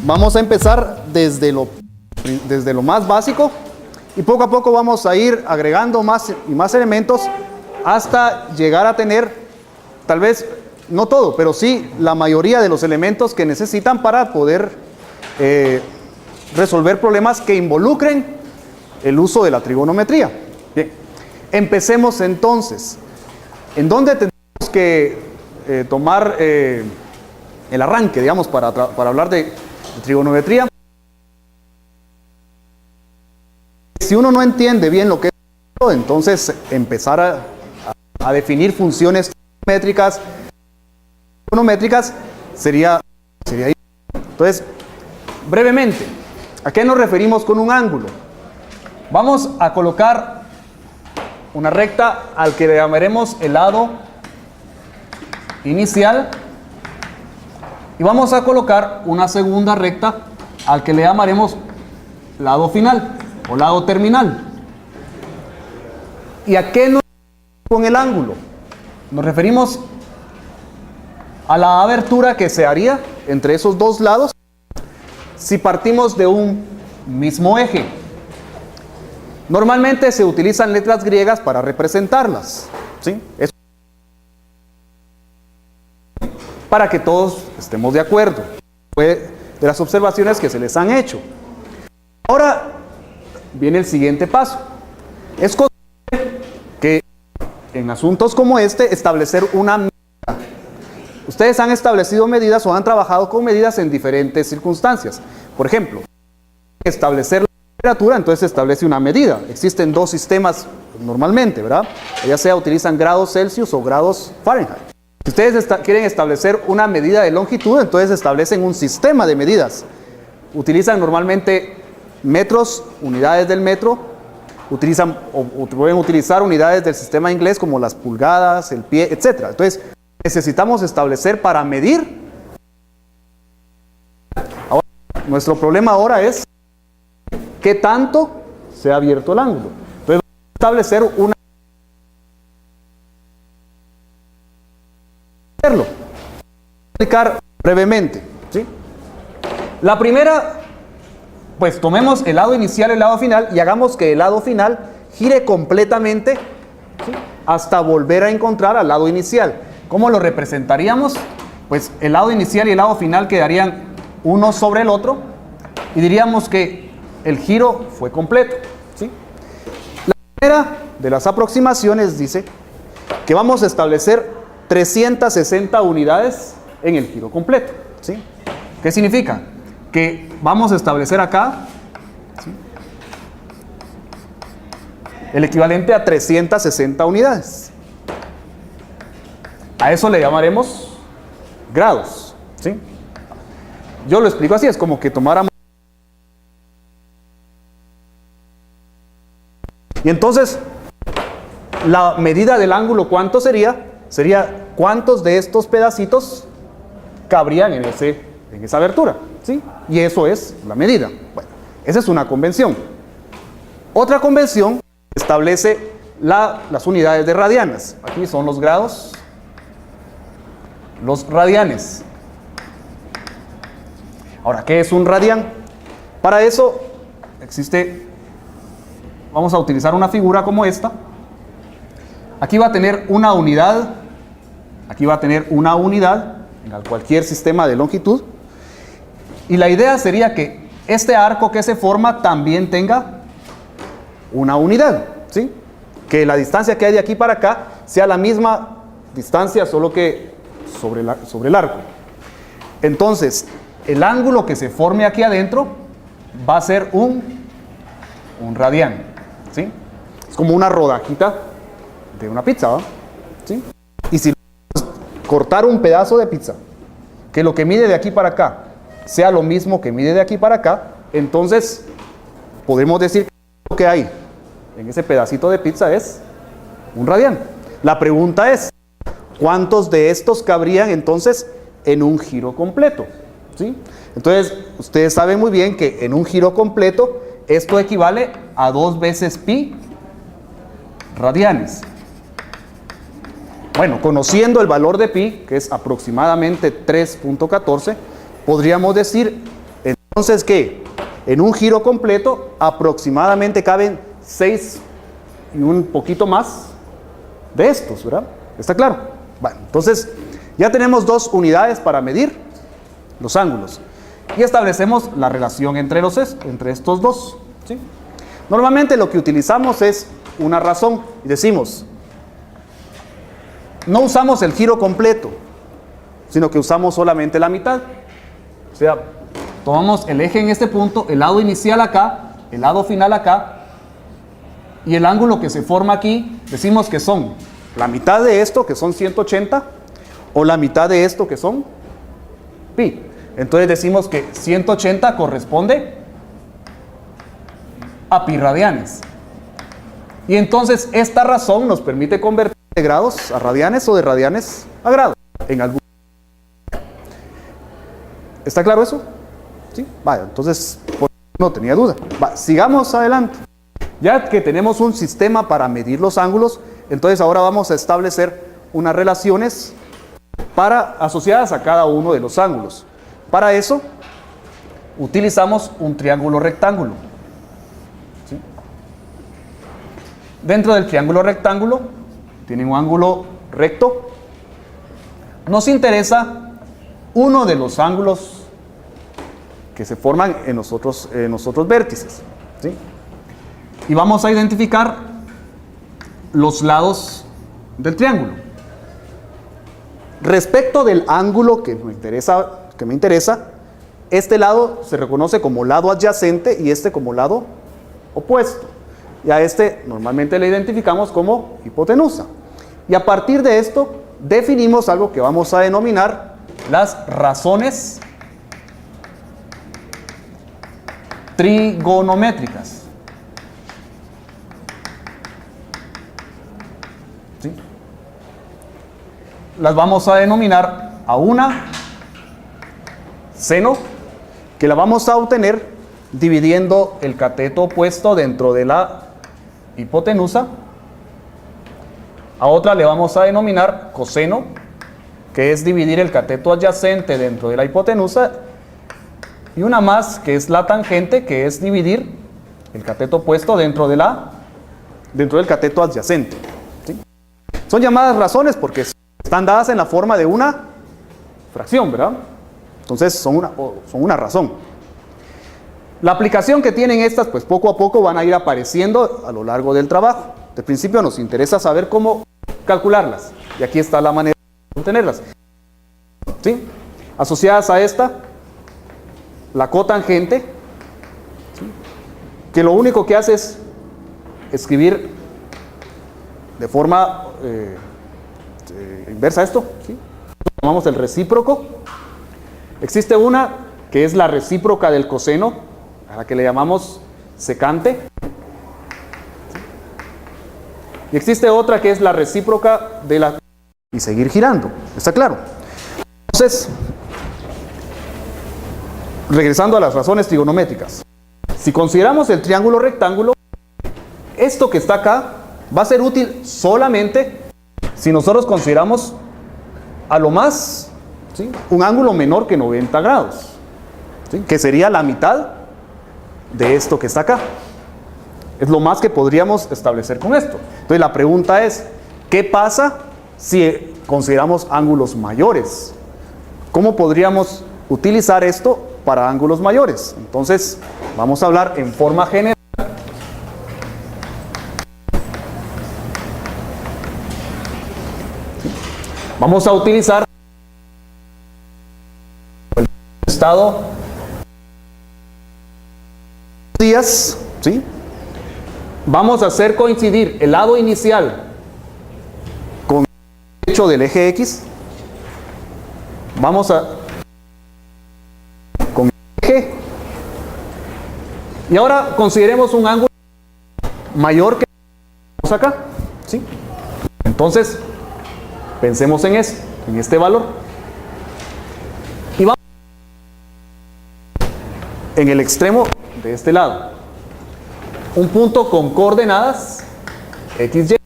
Vamos a empezar desde lo más básico y poco a poco vamos a ir agregando más y más elementos hasta llegar a tener, tal vez no todo, pero sí la mayoría de los elementos que necesitan para poder resolver problemas que involucren el uso de la trigonometría. Bien, empecemos entonces. ¿En dónde tenemos que tomar el arranque, digamos, para hablar de trigonometría? Si uno no entiende bien lo que es, entonces empezar a definir funciones trigonométricas sería. Entonces, brevemente, ¿a qué nos referimos con un ángulo? Vamos a colocar una recta al que le llamaremos el lado inicial y vamos a colocar una segunda recta al que le llamaremos lado final o lado terminal. ¿Y a qué nos referimos con el ángulo? Nos referimos a la abertura que se haría entre esos dos lados si partimos de un mismo eje. Normalmente se utilizan letras griegas para representarlas, ¿sí? Eso para que todos estemos de acuerdo. Fue de las observaciones que se les han hecho. Ahora viene el siguiente paso. Es costumbre que en asuntos como este establecer una medida. Ustedes han establecido medidas o han trabajado con medidas en diferentes circunstancias. Por ejemplo, establecer la temperatura, entonces se establece una medida. Existen dos sistemas normalmente, ¿verdad? Ya sea utilizan grados Celsius o grados Fahrenheit. Si ustedes quieren establecer una medida de longitud, entonces establecen un sistema de medidas. Utilizan normalmente metros, unidades del metro, utilizan o pueden utilizar unidades del sistema inglés como las pulgadas, el pie, etc. Entonces, necesitamos establecer para medir. Ahora, nuestro problema ahora es qué tanto se ha abierto el ángulo. Entonces, vamos a establecer una. Voy a explicar brevemente, ¿sí? La primera, pues tomemos el lado inicial y el lado final y hagamos que el lado final gire completamente, ¿sí?, hasta volver a encontrar al lado inicial. ¿Cómo lo representaríamos? Pues el lado inicial y el lado final quedarían uno sobre el otro y diríamos que el giro fue completo, ¿sí? La primera de las aproximaciones dice que vamos a establecer 360 unidades en el giro completo, ¿sí? ¿Qué significa? Que vamos a establecer acá, ¿sí?, el equivalente a 360 unidades. A eso le llamaremos grados, ¿sí? Yo lo explico así, es como que tomáramos. Y entonces, la medida del ángulo, ¿cuánto sería? Sería cuántos de estos pedacitos cabrían en esa abertura, ¿sí? Y eso es la medida. Bueno, esa es una convención. Otra convención establece las unidades de radianes. Aquí son los grados, los radianes. Ahora, ¿qué es un radián? Para eso vamos a utilizar una figura como esta. Aquí va a tener una unidad, aquí va a tener una unidad en cualquier sistema de longitud. Y la idea sería que este arco que se forma también tenga una unidad, ¿sí? Que la distancia que hay de aquí para acá sea la misma distancia, solo que sobre el arco. Entonces, el ángulo que se forme aquí adentro va a ser un radián, ¿sí? Es como una rodajita de una pizza, ¿va? ¿Sí? Y si cortar un pedazo de pizza, que lo que mide de aquí para acá sea lo mismo que mide de aquí para acá, entonces podemos decir que lo que hay en ese pedacito de pizza es un radián. La pregunta es, ¿cuántos de estos cabrían entonces en un giro completo? ¿Sí? Entonces, ustedes saben muy bien que en un giro completo esto equivale a 2 veces pi radianes. Bueno, conociendo el valor de pi, que es aproximadamente 3.14, podríamos decir Entonces, ¿qué? En un giro completo aproximadamente caben 6 y un poquito más de estos, ¿verdad? ¿Está claro? Bueno, entonces ya tenemos 2 unidades para medir los ángulos y establecemos la relación entre estos dos, ¿sí? Normalmente lo que utilizamos es una razón y decimos, no usamos el giro completo, sino que usamos solamente la mitad. O sea, tomamos el eje en este punto, el lado inicial acá, el lado final acá, y el ángulo que se forma aquí, decimos que son la mitad de esto, que son 180, o la mitad de esto, que son pi. Entonces decimos que 180 corresponde a pi radianes. Y entonces esta razón nos permite convertir de grados a radianes o de radianes a grados en algún. ¿Está claro eso? ¿Sí? Vaya, entonces no tenía duda. Va, sigamos adelante. Ya que tenemos un sistema para medir los ángulos, entonces ahora vamos a establecer unas relaciones asociadas a cada uno de los ángulos. Para eso utilizamos un triángulo rectángulo. ¿Sí? Dentro del triángulo rectángulo tienen un ángulo recto. Nos interesa uno de los ángulos que se forman en los otros vértices, ¿sí? Y vamos a identificar los lados del triángulo. Respecto del ángulo que me interesa, este lado se reconoce como lado adyacente y este como lado opuesto. Y a este normalmente le identificamos como hipotenusa. Y a partir de esto definimos algo que vamos a denominar las razones trigonométricas. ¿Sí? Las vamos a denominar a una seno, que la vamos a obtener dividiendo el cateto opuesto dentro de la hipotenusa. A otra le vamos a denominar coseno, que es dividir el cateto adyacente dentro de la hipotenusa. Y una más, que es la tangente, que es dividir el cateto opuesto dentro del cateto adyacente. ¿Sí? Son llamadas razones porque están dadas en la forma de una fracción, ¿verdad? Entonces son una razón. La aplicación que tienen estas, pues poco a poco van a ir apareciendo a lo largo del trabajo. De principio nos interesa saber cómo calcularlas. Y aquí está la manera de obtenerlas. ¿Sí? Asociadas a esta, la cotangente, ¿sí? Que lo único que hace es escribir de forma inversa esto, ¿sí? Llamamos el recíproco. Existe una que es la recíproca del coseno, a la que le llamamos secante. Y existe otra que es la recíproca de la... y seguir girando, ¿está claro? Entonces, regresando a las razones trigonométricas, si consideramos el triángulo rectángulo, esto que está acá va a ser útil solamente si nosotros consideramos a lo más, ¿sí?, un ángulo menor que 90 grados, ¿sí?, que sería la mitad de esto que está acá. Es lo más que podríamos establecer con esto. Entonces la pregunta es, ¿qué pasa si consideramos ángulos mayores? ¿Cómo podríamos utilizar esto para ángulos mayores? Entonces vamos a hablar en forma general. Vamos a utilizar el estado días, ¿sí? Vamos a hacer coincidir el lado inicial con el hecho del eje X. Vamos a con el eje. Y ahora consideremos un ángulo mayor que acá, ¿sí? Entonces, pensemos en eso, en este valor. Y vamos en el extremo de este lado. Un punto con coordenadas X, Y.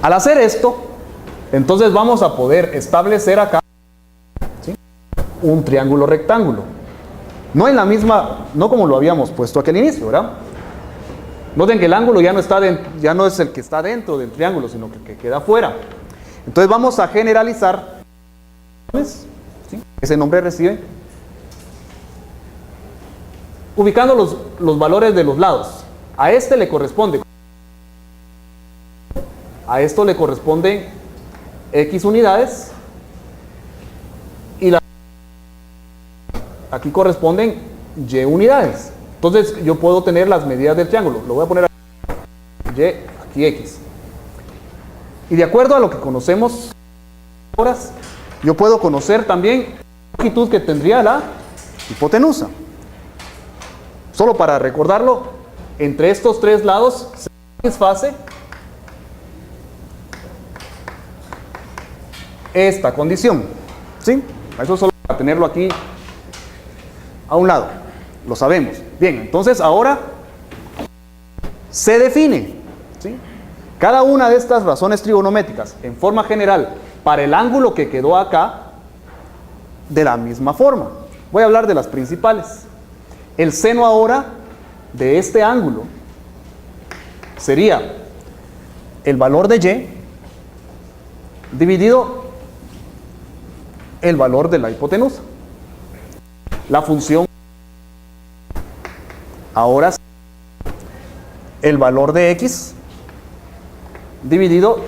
Al hacer esto, entonces vamos a poder establecer acá, ¿sí?, un triángulo rectángulo. No en la misma, no como lo habíamos puesto aquí al inicio, ¿verdad? Noten que el ángulo ya no es el que está dentro del triángulo, sino que el que queda afuera. Entonces vamos a generalizar, ¿sí? Ese nombre recibe, ubicando los valores de los lados. A este le corresponde, a esto le corresponden X unidades, y aquí corresponden Y unidades. Entonces yo puedo tener las medidas del triángulo. Lo voy a poner aquí, Y, aquí X. Y de acuerdo a lo que conocemos ahora, yo puedo conocer también la longitud que tendría la hipotenusa. Solo para recordarlo, entre estos tres lados se satisface esta condición. ¿Sí? Eso solo para tenerlo aquí a un lado. Lo sabemos. Bien, entonces ahora se define, ¿sí?, cada una de estas razones trigonométricas en forma general para el ángulo que quedó acá de la misma forma. Voy a hablar de las principales. El seno ahora de este ángulo sería el valor de Y dividido el valor de la hipotenusa. La función ahora el valor de X dividido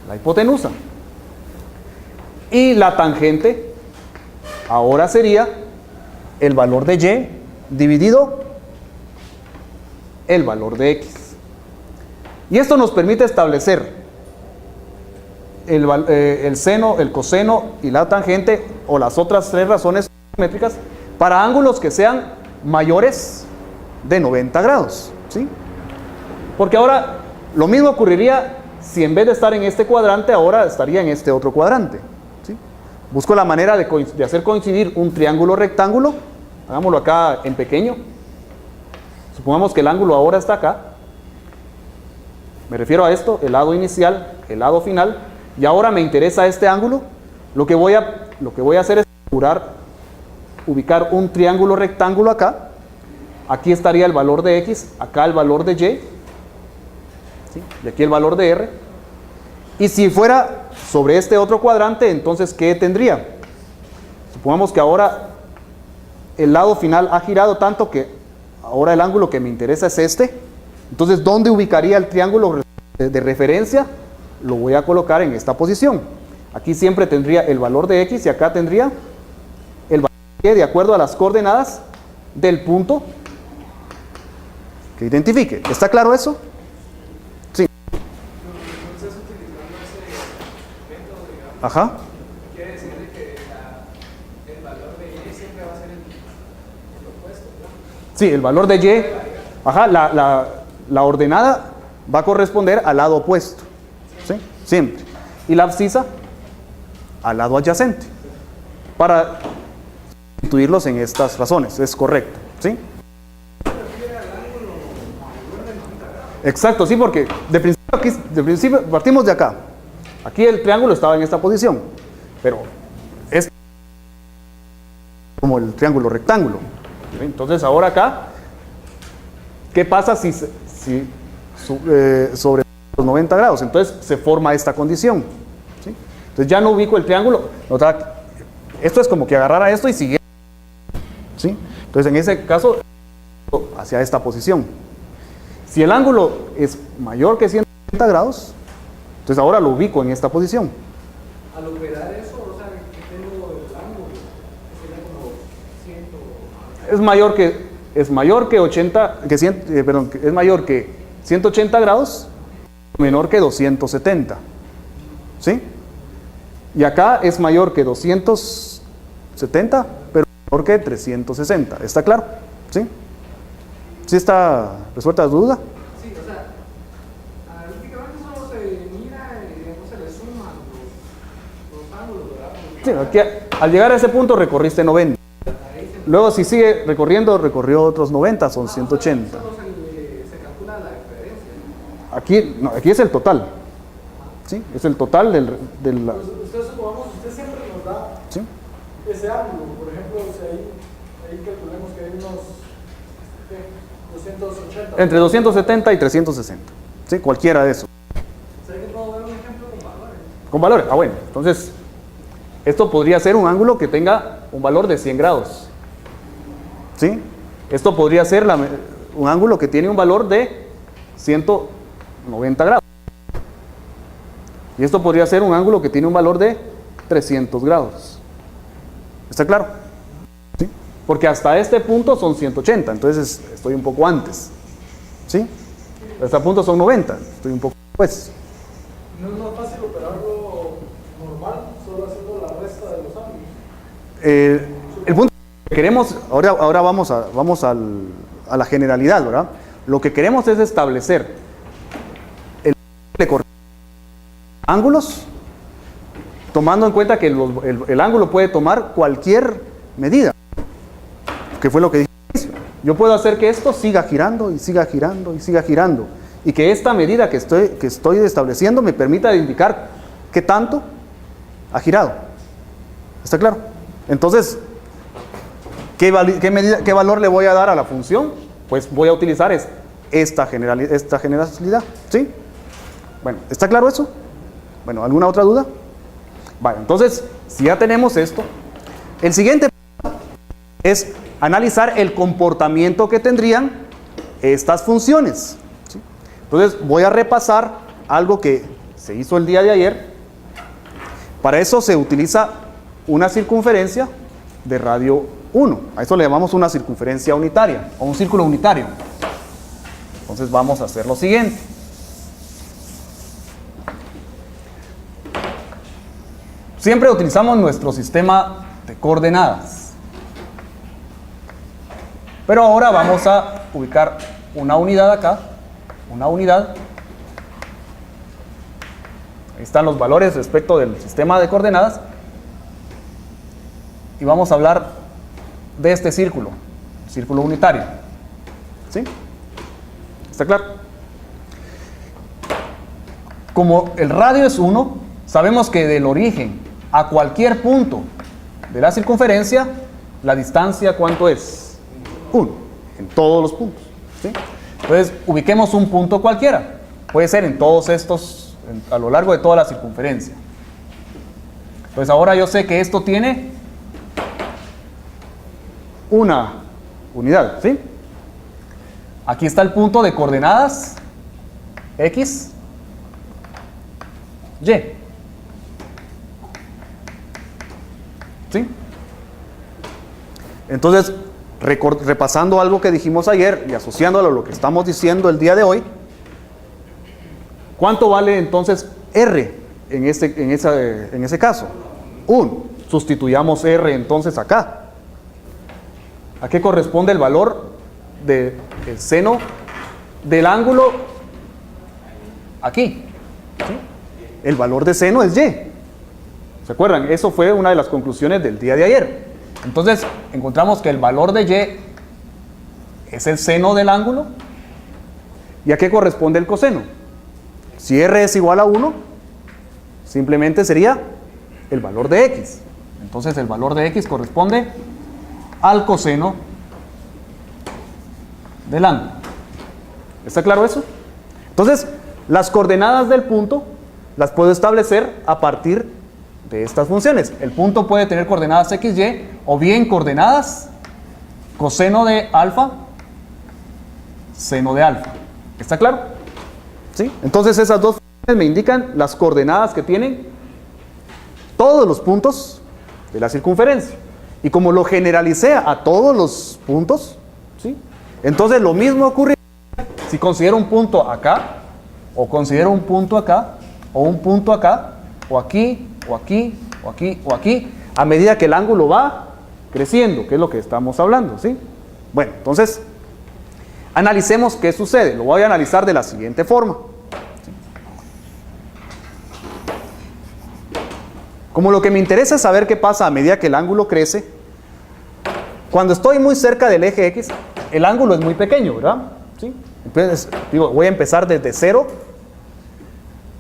la hipotenusa. Y la tangente ahora sería el valor de Y dividido el valor de X. Y esto nos permite establecer el seno, el coseno y la tangente, o las otras tres razones métricas, para ángulos que sean mayores de 90 grados, ¿sí? Porque ahora lo mismo ocurriría si en vez de estar en este cuadrante, ahora estaría en este otro cuadrante, ¿sí? Busco la manera de hacer coincidir un triángulo rectángulo. Hagámoslo acá en pequeño. Supongamos que el ángulo ahora está acá. Me refiero a esto, el lado inicial, el lado final. Y ahora me interesa este ángulo. Lo que voy a hacer es ubicar un triángulo rectángulo acá. Aquí estaría el valor de X, acá el valor de Y, ¿sí?, y aquí el valor de R. Y si fuera sobre este otro cuadrante, entonces ¿qué tendría? Supongamos que ahora el lado final ha girado tanto que ahora el ángulo que me interesa es este. Entonces, ¿dónde ubicaría el triángulo de referencia? Lo voy a colocar en esta posición. Aquí siempre tendría el valor de X y acá tendría el valor de Y de acuerdo a las coordenadas del punto que identifique. ¿Está claro eso? Sí. Entonces, utilizando ese método, digamos, Ajá. quiere decir que el valor de Y siempre va a ser el opuesto, ¿no? Sí, el valor de Y, ajá, la ordenada va a corresponder al lado opuesto, ¿sí? Siempre. Y la abscisa al lado adyacente. Para sustituirlos en estas razones, es correcto, ¿sí? Exacto, sí, porque de principio partimos de acá. Aquí el triángulo estaba en esta posición, pero es como el triángulo rectángulo. ¿Sí? Entonces ahora acá, ¿qué pasa si sobre los 90 grados? Entonces se forma esta condición, ¿sí? Entonces ya no ubico el triángulo. Esto es como que agarrara esto y siguiera, ¿sí? Entonces en ese caso, hacia esta posición. Si el ángulo es mayor que 180 grados, entonces ahora lo ubico en esta posición. Al operar eso, o sea, que tengo el ángulo, sería como 100. Es mayor que 180 grados, menor que 270, ¿sí? Y acá es mayor que 270, pero menor que 360. ¿Está claro? ¿Sí? ¿Sí está resuelta la duda? Sí, o sea, analíticamente solo se mira y no se le suman los ángulos, ¿verdad? Sí, aquí, al llegar a ese punto recorriste 90. Luego si sigue recorriendo, recorrió otros 90, son 180. Solo se calcula la diferencia. Aquí es el total. ¿Sí? Es el total del Usted supongamos, usted siempre nos da ¿sí? ese ángulo. Por ejemplo, si ahí calculemos que hay unos, ¿qué? 280. Entre 270 y 360. ¿Sí? Cualquiera de esos. ¿Será que puedo dar un ejemplo con valores? Con valores. Ah, bueno. Entonces, esto podría ser un ángulo que tenga un valor de 100 grados. ¿Sí? Esto podría ser un ángulo que tiene un valor de 190 grados. Y esto podría ser un ángulo que tiene un valor de 300 grados. ¿Está claro? ¿Sí? Porque hasta este punto son 180, entonces estoy un poco antes. ¿Sí? Hasta este punto son 90, estoy un poco después. ¿No es más fácil operarlo normal, solo haciendo la resta de los ángulos? El punto que queremos, ahora vamos a la generalidad, ¿verdad? Lo que queremos es establecer el ángulos, tomando en cuenta que el ángulo puede tomar cualquier medida, que fue lo que dije. Yo puedo hacer que esto siga girando y siga girando y siga girando, y que esta medida que estoy estableciendo me permita indicar qué tanto ha girado. ¿Está claro? Entonces, ¿qué valor le voy a dar a la función? Pues voy a utilizar esta generalidad. ¿Sí? Bueno, ¿está claro eso? Bueno, ¿alguna otra duda? Vale, entonces, si ya tenemos esto, el siguiente es analizar el comportamiento que tendrían estas funciones. ¿Sí? Entonces, voy a repasar algo que se hizo el día de ayer. Para eso se utiliza una circunferencia de radio 1. A eso le llamamos una circunferencia unitaria, o un círculo unitario. Entonces, vamos a hacer lo siguiente. Siempre utilizamos nuestro sistema de coordenadas. Pero ahora vamos a ubicar una unidad acá, una unidad. Ahí están los valores respecto del sistema de coordenadas. Y vamos a hablar de este círculo unitario. ¿Sí? ¿Está claro? Como el radio es 1, sabemos que del origen a cualquier punto de la circunferencia, la distancia, ¿cuánto es? 1, en todos los puntos. ¿Sí? Entonces, ubiquemos un punto cualquiera. Puede ser en todos estos, a lo largo de toda la circunferencia. Entonces, ahora yo sé que esto tiene una unidad. ¿Sí? Aquí está el punto de coordenadas X, Y. ¿Sí? Entonces, repasando algo que dijimos ayer y asociándolo a lo que estamos diciendo el día de hoy, ¿cuánto vale entonces R en ese caso? 1. Sustituyamos R entonces acá. ¿A qué corresponde el valor del seno del ángulo aquí? ¿Sí? El valor de seno es Y. ¿Se acuerdan? Eso fue una de las conclusiones del día de ayer. Entonces, encontramos que el valor de Y es el seno del ángulo. ¿Y a qué corresponde el coseno? Si R es igual a 1, simplemente sería el valor de X. Entonces, el valor de X corresponde al coseno del ángulo. ¿Está claro eso? Entonces, las coordenadas del punto las puedo establecer a partir de estas funciones. El punto puede tener coordenadas x, y, o bien coordenadas coseno de alfa, seno de alfa. ¿Está claro? ¿Sí? Entonces esas dos funciones me indican las coordenadas que tienen todos los puntos de la circunferencia. Y como lo generalicé a todos los puntos, ¿sí? Entonces lo mismo ocurre si considero un punto acá, o considero un punto acá, o un punto acá, o aquí, o aquí, o aquí, o aquí, a medida que el ángulo va creciendo, que es lo que estamos hablando, ¿sí? Bueno, entonces, analicemos qué sucede. Lo voy a analizar de la siguiente forma. Como lo que me interesa es saber qué pasa a medida que el ángulo crece, cuando estoy muy cerca del eje X, el ángulo es muy pequeño, ¿verdad? ¿Sí? Entonces, digo, voy a empezar desde 0.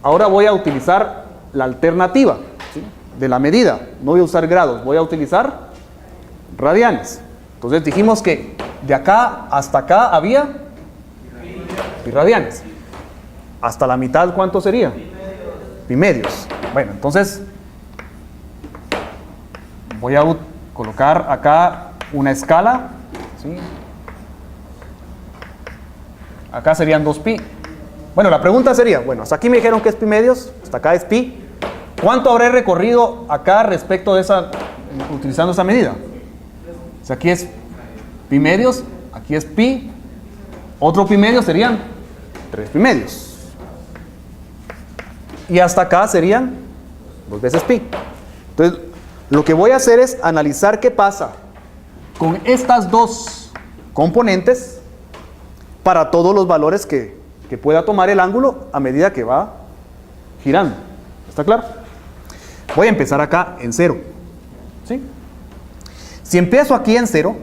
Ahora voy a utilizar la alternativa. ¿Sí? de la medida. No voy a usar grados, voy a utilizar radianes. Entonces dijimos que de acá hasta acá había pi radianes. Hasta la mitad, ¿cuánto sería? Pi medios. Bueno, entonces voy a colocar acá una escala, ¿sí? Acá serían 2 pi. Bueno, la pregunta sería, bueno, hasta aquí me dijeron que es pi medios, hasta acá es pi. ¿Cuánto habré recorrido acá respecto de esa, utilizando esa medida? O sea, aquí es pi medios, aquí es pi, otro pi medios serían 3 pi medios. Y hasta acá serían 2 veces pi. Entonces, lo que voy a hacer es analizar qué pasa con estas dos componentes para todos los valores que pueda tomar el ángulo a medida que va girando. ¿Está claro? Voy a empezar acá en 0. ¿Sí? Si empiezo aquí en 0,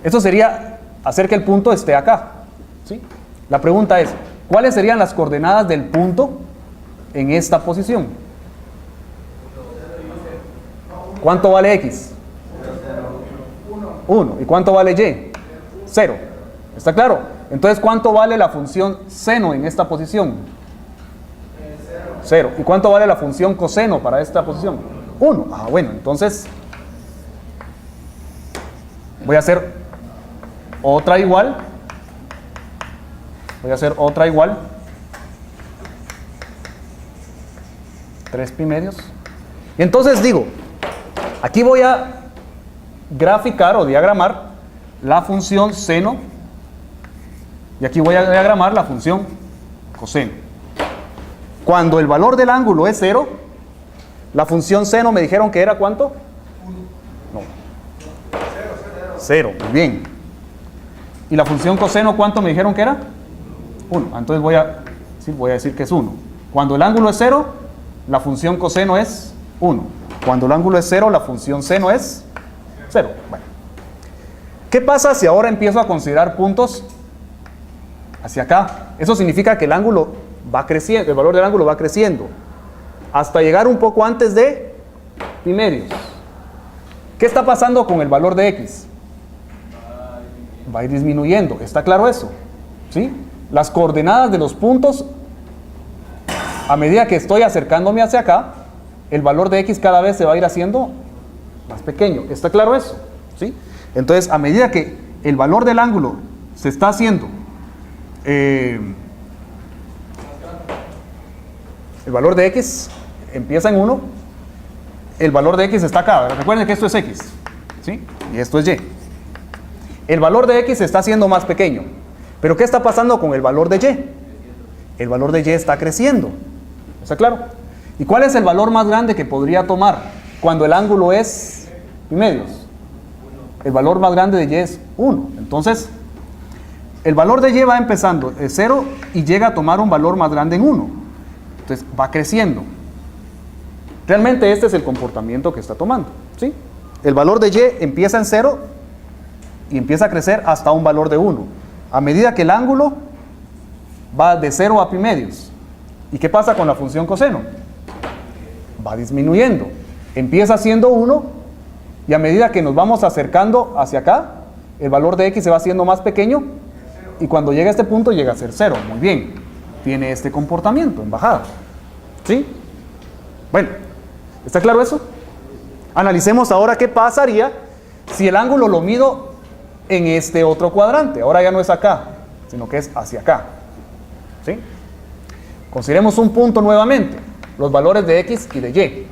eso sería hacer que el punto esté acá. ¿Sí? La pregunta es, ¿cuáles serían las coordenadas del punto en esta posición? ¿Cuánto vale x? 1. ¿Y cuánto vale y? 0. ¿Está claro? Entonces, ¿cuánto vale la función seno en esta posición? 0. ¿Y cuánto vale la función coseno para esta posición? 1. Ah, bueno, entonces voy a hacer otra igual. Voy a hacer otra igual. 3 pi medios. Y entonces digo, aquí voy a graficar o diagramar la función seno y aquí voy a diagramar la función coseno. Cuando el valor del ángulo es 0, la función seno me dijeron que era ¿cuánto? No. 0, muy bien. ¿Y la función coseno cuánto me dijeron que era? 1. Entonces voy a decir que es 1. Cuando el ángulo es 0, la función coseno es 1. Cuando el ángulo es 0, la función seno es 0. Bueno. ¿Qué pasa si ahora empiezo a considerar puntos hacia acá? Eso significa que el ángulo va creciendo, el valor del ángulo va creciendo hasta llegar un poco antes de pi medios. ¿Qué está pasando con el valor de x? Va a ir disminuyendo. ¿Está claro eso? ¿Sí? Las coordenadas de los puntos, a medida que estoy acercándome hacia acá, el valor de x cada vez se va a ir haciendo más pequeño. ¿Está claro eso? ¿Sí? Entonces, a medida que el valor del ángulo se está haciendo, el valor de x empieza en 1, el valor de x está acá. Recuerden que esto es x, ¿sí? Y esto es y. El valor de x se está haciendo más pequeño. Pero ¿qué está pasando con el valor de y? El valor de y está creciendo. ¿Está claro? ¿Y cuál es el valor más grande que podría tomar cuando el ángulo es pi medios? El valor más grande de y es 1. Entonces, el valor de y va empezando de 0 y llega a tomar un valor más grande en 1. Entonces, va creciendo. Realmente este es el comportamiento que está tomando, ¿sí? El valor de y empieza en 0 y empieza a crecer hasta un valor de 1. A medida que el ángulo va de 0 a pi medios. ¿Y qué pasa con la función coseno? Va disminuyendo. Empieza siendo 1 y a medida que nos vamos acercando hacia acá, el valor de x se va haciendo más pequeño y cuando llega a este punto llega a ser 0. Muy bien. Tiene este comportamiento en bajada. ¿Sí? Bueno, ¿está claro eso? Analicemos ahora qué pasaría si el ángulo lo mido en este otro cuadrante. Ahora ya no es acá, sino que es hacia acá. ¿Sí? Consideremos un punto nuevamente, los valores de x y de y.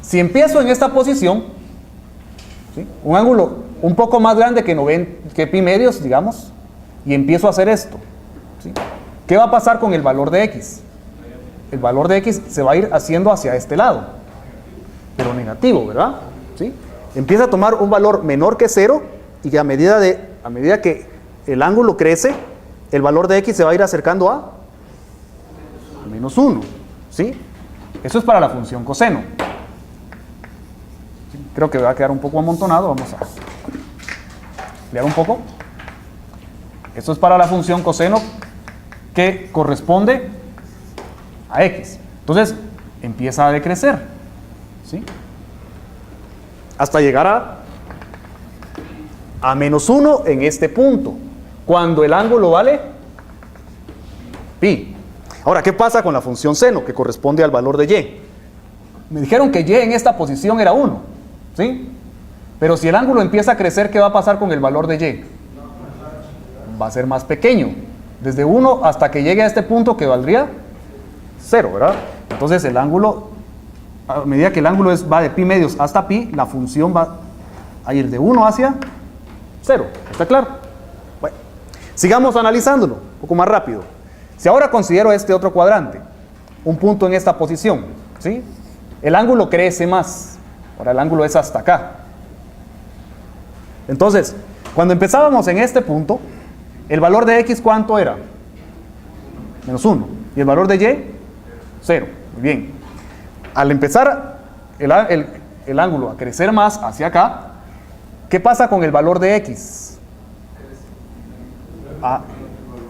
Si empiezo en esta posición, ¿sí? Un ángulo un poco más grande que pi medios, digamos, y empiezo a hacer esto, ¿sí? ¿Qué va a pasar con el valor de x? El valor de x se va a ir haciendo hacia este lado, pero negativo, ¿verdad? ¿Sí? Empieza a tomar un valor menor que 0 y que a medida que el ángulo crece, el valor de x se va a ir acercando a menos 1, ¿sí? Eso es para la función coseno. ¿Sí? Creo que va a quedar un poco amontonado, vamos a ampliar un poco. Esto es para la función coseno que corresponde a x. Entonces, empieza a decrecer, ¿sí? Hasta llegar a menos 1 en este punto, cuando el ángulo vale pi. Ahora, ¿qué pasa con la función seno, que corresponde al valor de y? Me dijeron que y en esta posición era 1, ¿sí? Pero si el ángulo empieza a crecer, ¿qué va a pasar con el valor de y? Va a ser más pequeño, desde 1 hasta que llegue a este punto que valdría 0, ¿verdad? Entonces el ángulo, a medida que el ángulo va de pi medios hasta pi, la función va a ir de 1 hacia 0, ¿está claro? Bueno, sigamos analizándolo un poco más rápido. Si ahora considero este otro cuadrante, un punto en esta posición, ¿sí? El ángulo crece más, ahora el ángulo es hasta acá. Entonces, cuando empezábamos en este punto, el valor de x, ¿cuánto era? Menos 1. ¿Y el valor de y? 0. Muy bien. Al empezar el ángulo a crecer más hacia acá, ¿qué pasa con el valor de x?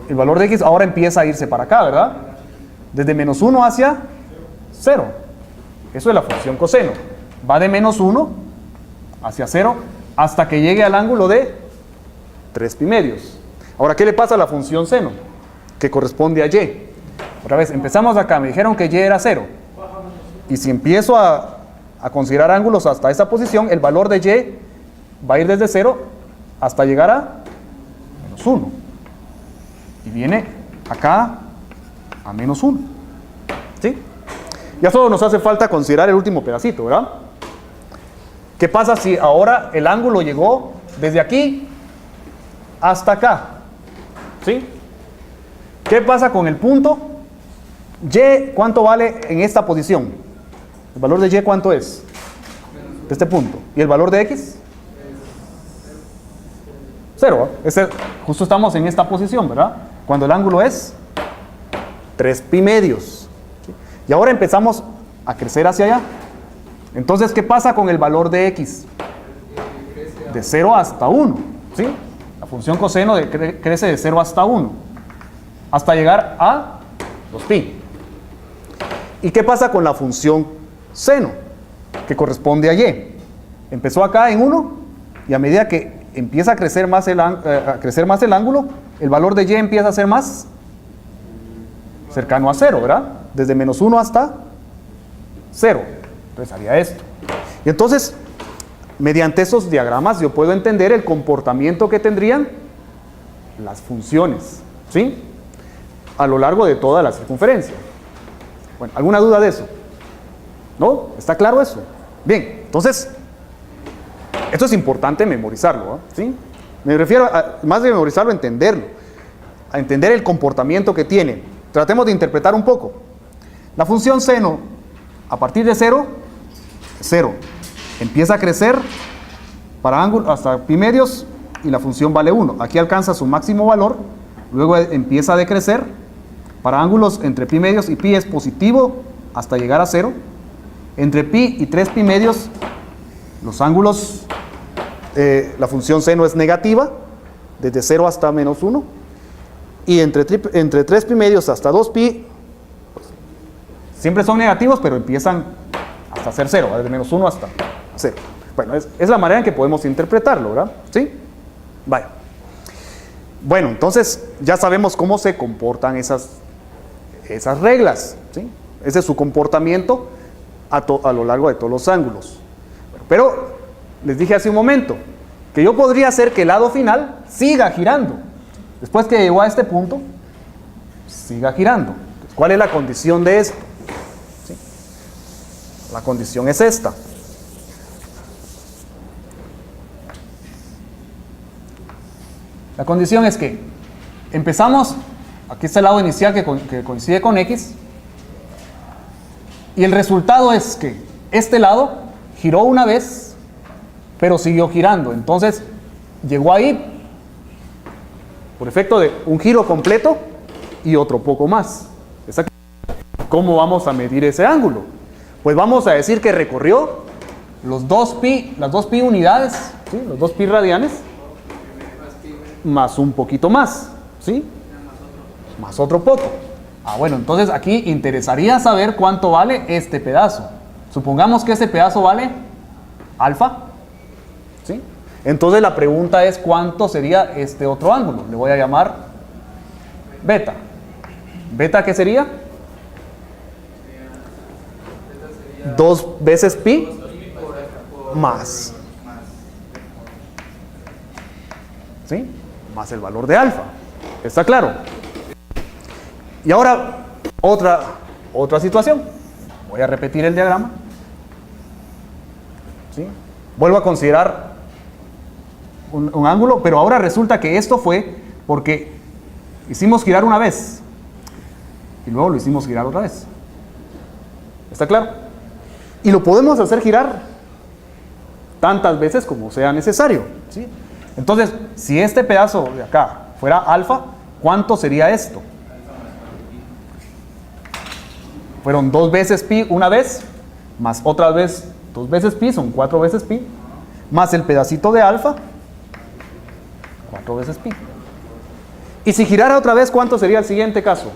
El valor de x ahora empieza a irse para acá, ¿verdad? Desde menos 1 hacia 0. Eso es la función coseno. Va de menos 1 hacia 0 hasta que llegue al ángulo de 3 pi medios. Ahora, ¿qué le pasa a la función seno? Que corresponde a y. Otra vez, empezamos acá, me dijeron que y era 0. Y si empiezo a considerar ángulos hasta esa posición, el valor de y va a ir desde 0 hasta llegar a menos 1. Y viene acá a menos 1. ¿Sí? Ya solo nos hace falta considerar el último pedacito, ¿verdad? ¿Qué pasa si ahora el ángulo llegó desde aquí hasta acá? ¿Sí? ¿Qué pasa con el punto? Y, ¿cuánto vale en esta posición? ¿El valor de y cuánto es? De este punto. ¿Y el valor de x? 0. Justo estamos en esta posición, ¿verdad? Cuando el ángulo es 3 pi medios. ¿Sí? Y ahora empezamos a crecer hacia allá. Entonces, ¿qué pasa con el valor de x? De 0 hasta 1. ¿Sí? La función coseno crece de 0 hasta 1. Hasta llegar a 2pi. ¿Y qué pasa con la función seno? Que corresponde a y. Empezó acá en 1 y a medida que empieza a crecer más el ángulo, el valor de y empieza a ser más cercano a 0, ¿verdad? Desde menos 1 hasta 0. Entonces haría esto. Y entonces, mediante esos diagramas yo puedo entender el comportamiento que tendrían las funciones, ¿sí? A lo largo de toda la circunferencia. Bueno, ¿alguna duda de eso? ¿No? ¿Está claro eso? Bien, entonces, esto es importante memorizarlo, ¿sí? Me refiero a, más de memorizarlo, a entenderlo, a entender el comportamiento que tiene. Tratemos de interpretar un poco. La función seno, a partir de 0, 0. Empieza a crecer para ángulo hasta pi medios y la función vale 1. Aquí alcanza su máximo valor, luego empieza a decrecer para ángulos entre pi medios y pi es positivo hasta llegar a 0. Entre pi y 3 pi medios, los ángulos, la función seno es negativa, desde 0 hasta menos 1. Y entre 3 pi medios hasta 2 pi, pues, siempre son negativos, pero empiezan hasta ser 0, desde menos 1 hasta 0. Bueno, es la manera en que podemos interpretarlo, ¿verdad? ¿Sí? Vaya. Bueno, entonces ya sabemos cómo se comportan esas reglas, ¿sí? Ese es su comportamiento a lo largo de todos los ángulos. Bueno, pero les dije hace un momento que yo podría hacer que el lado final siga girando. Después que llegó a este punto, siga girando. ¿Cuál es la condición de esto? ¿Sí? La condición es esta. La condición es que empezamos, aquí está el lado inicial que coincide con x, y el resultado es que este lado giró una vez, pero siguió girando. Entonces llegó ahí por efecto de un giro completo y otro poco más. ¿Cómo vamos a medir ese ángulo? Pues vamos a decir que recorrió las 2 pi unidades, ¿sí? Los 2 pi radianes, más un poquito más, ¿sí? Más otro poco. Ah, bueno, entonces aquí interesaría saber cuánto vale este pedazo. Supongamos que este pedazo vale alfa, ¿sí? Entonces la pregunta es cuánto sería este otro ángulo. Le voy a llamar beta. ¿Beta qué sería? 2 veces pi más. ¿Sí? Más el valor de alfa. ¿Está claro? Y ahora otra situación. Voy a repetir el diagrama. ¿Sí? Vuelvo a considerar un ángulo, pero ahora resulta que esto fue porque hicimos girar una vez y luego lo hicimos girar otra vez. ¿Está claro? Y lo podemos hacer girar tantas veces como sea necesario, ¿sí? Entonces, si este pedazo de acá fuera alfa, ¿cuánto sería esto? Fueron 2 veces pi una vez, más otra vez 2 veces pi, son 4 veces pi, más el pedacito de alfa, 4 veces pi. Y si girara otra vez, ¿cuánto sería el siguiente caso?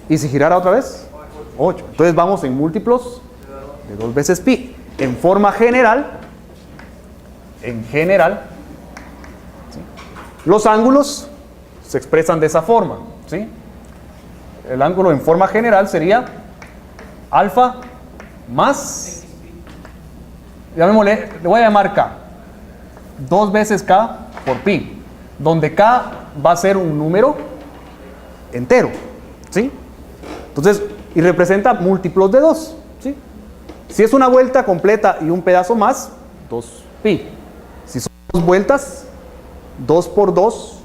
Y si girara otra vez, 8. Entonces vamos en múltiplos de 2 veces pi. En forma general, ¿sí? Los ángulos se expresan de esa forma, ¿sí? El ángulo en forma general sería alfa más, llamémosle, le voy a llamar k, 2 veces k por pi, donde k va a ser un número entero, ¿sí? Entonces, y representa múltiplos de 2, ¿sí? Si es una vuelta completa y un pedazo más, 2pi. Si son 2 vueltas, 2 por 2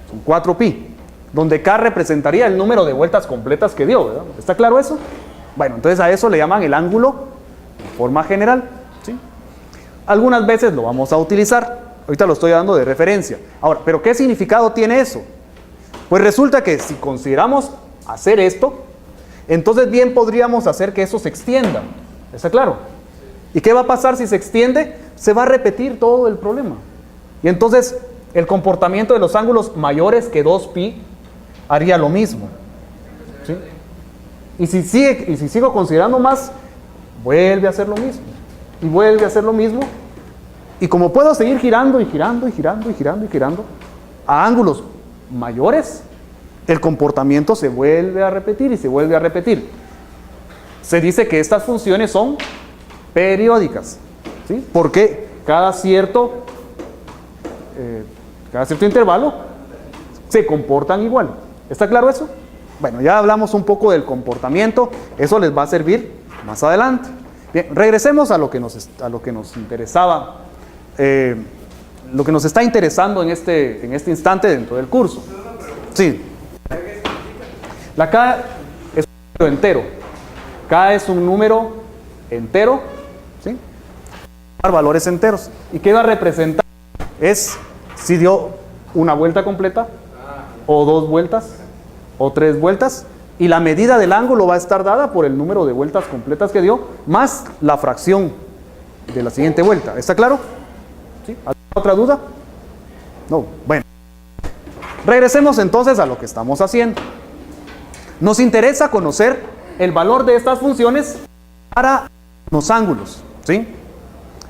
son 4pi, donde k representaría el número de vueltas completas que dio, ¿verdad? ¿Está claro eso? Bueno, entonces a eso le llaman el ángulo en forma general, ¿sí? Algunas veces lo vamos a utilizar, ahorita lo estoy dando de referencia. Ahora, ¿pero qué significado tiene eso? Pues resulta que si consideramos hacer esto, entonces bien podríamos hacer que eso se extienda, ¿está claro? ¿Y qué va a pasar si se extiende? Se va a repetir todo el problema. Y entonces el comportamiento de los ángulos mayores que 2pi haría lo mismo, ¿sí? Y si sigo considerando más, vuelve a hacer lo mismo. Y vuelve a hacer lo mismo. Y como puedo seguir girando y girando y girando y girando y girando a ángulos mayores, el comportamiento se vuelve a repetir y se vuelve a repetir. Se dice que estas funciones son periódicas, ¿sí? Porque cada cierto intervalo se comportan igual. ¿Está claro eso? Bueno, ya hablamos un poco del comportamiento, eso les va a servir más adelante. Bien, regresemos a lo que nos interesaba, lo que nos está interesando en este instante dentro del curso. Sí. La K es un número entero. K es un número entero, ¿sí? Valores enteros. ¿Y qué va a representar? Es si dio una vuelta completa, o 2 vueltas, o 3 vueltas, y la medida del ángulo va a estar dada por el número de vueltas completas que dio, más la fracción de la siguiente vuelta. ¿Está claro? ¿Sí? ¿Alguna otra duda? No. Bueno. Regresemos entonces a lo que estamos haciendo. Nos interesa conocer el valor de estas funciones para los ángulos, ¿sí?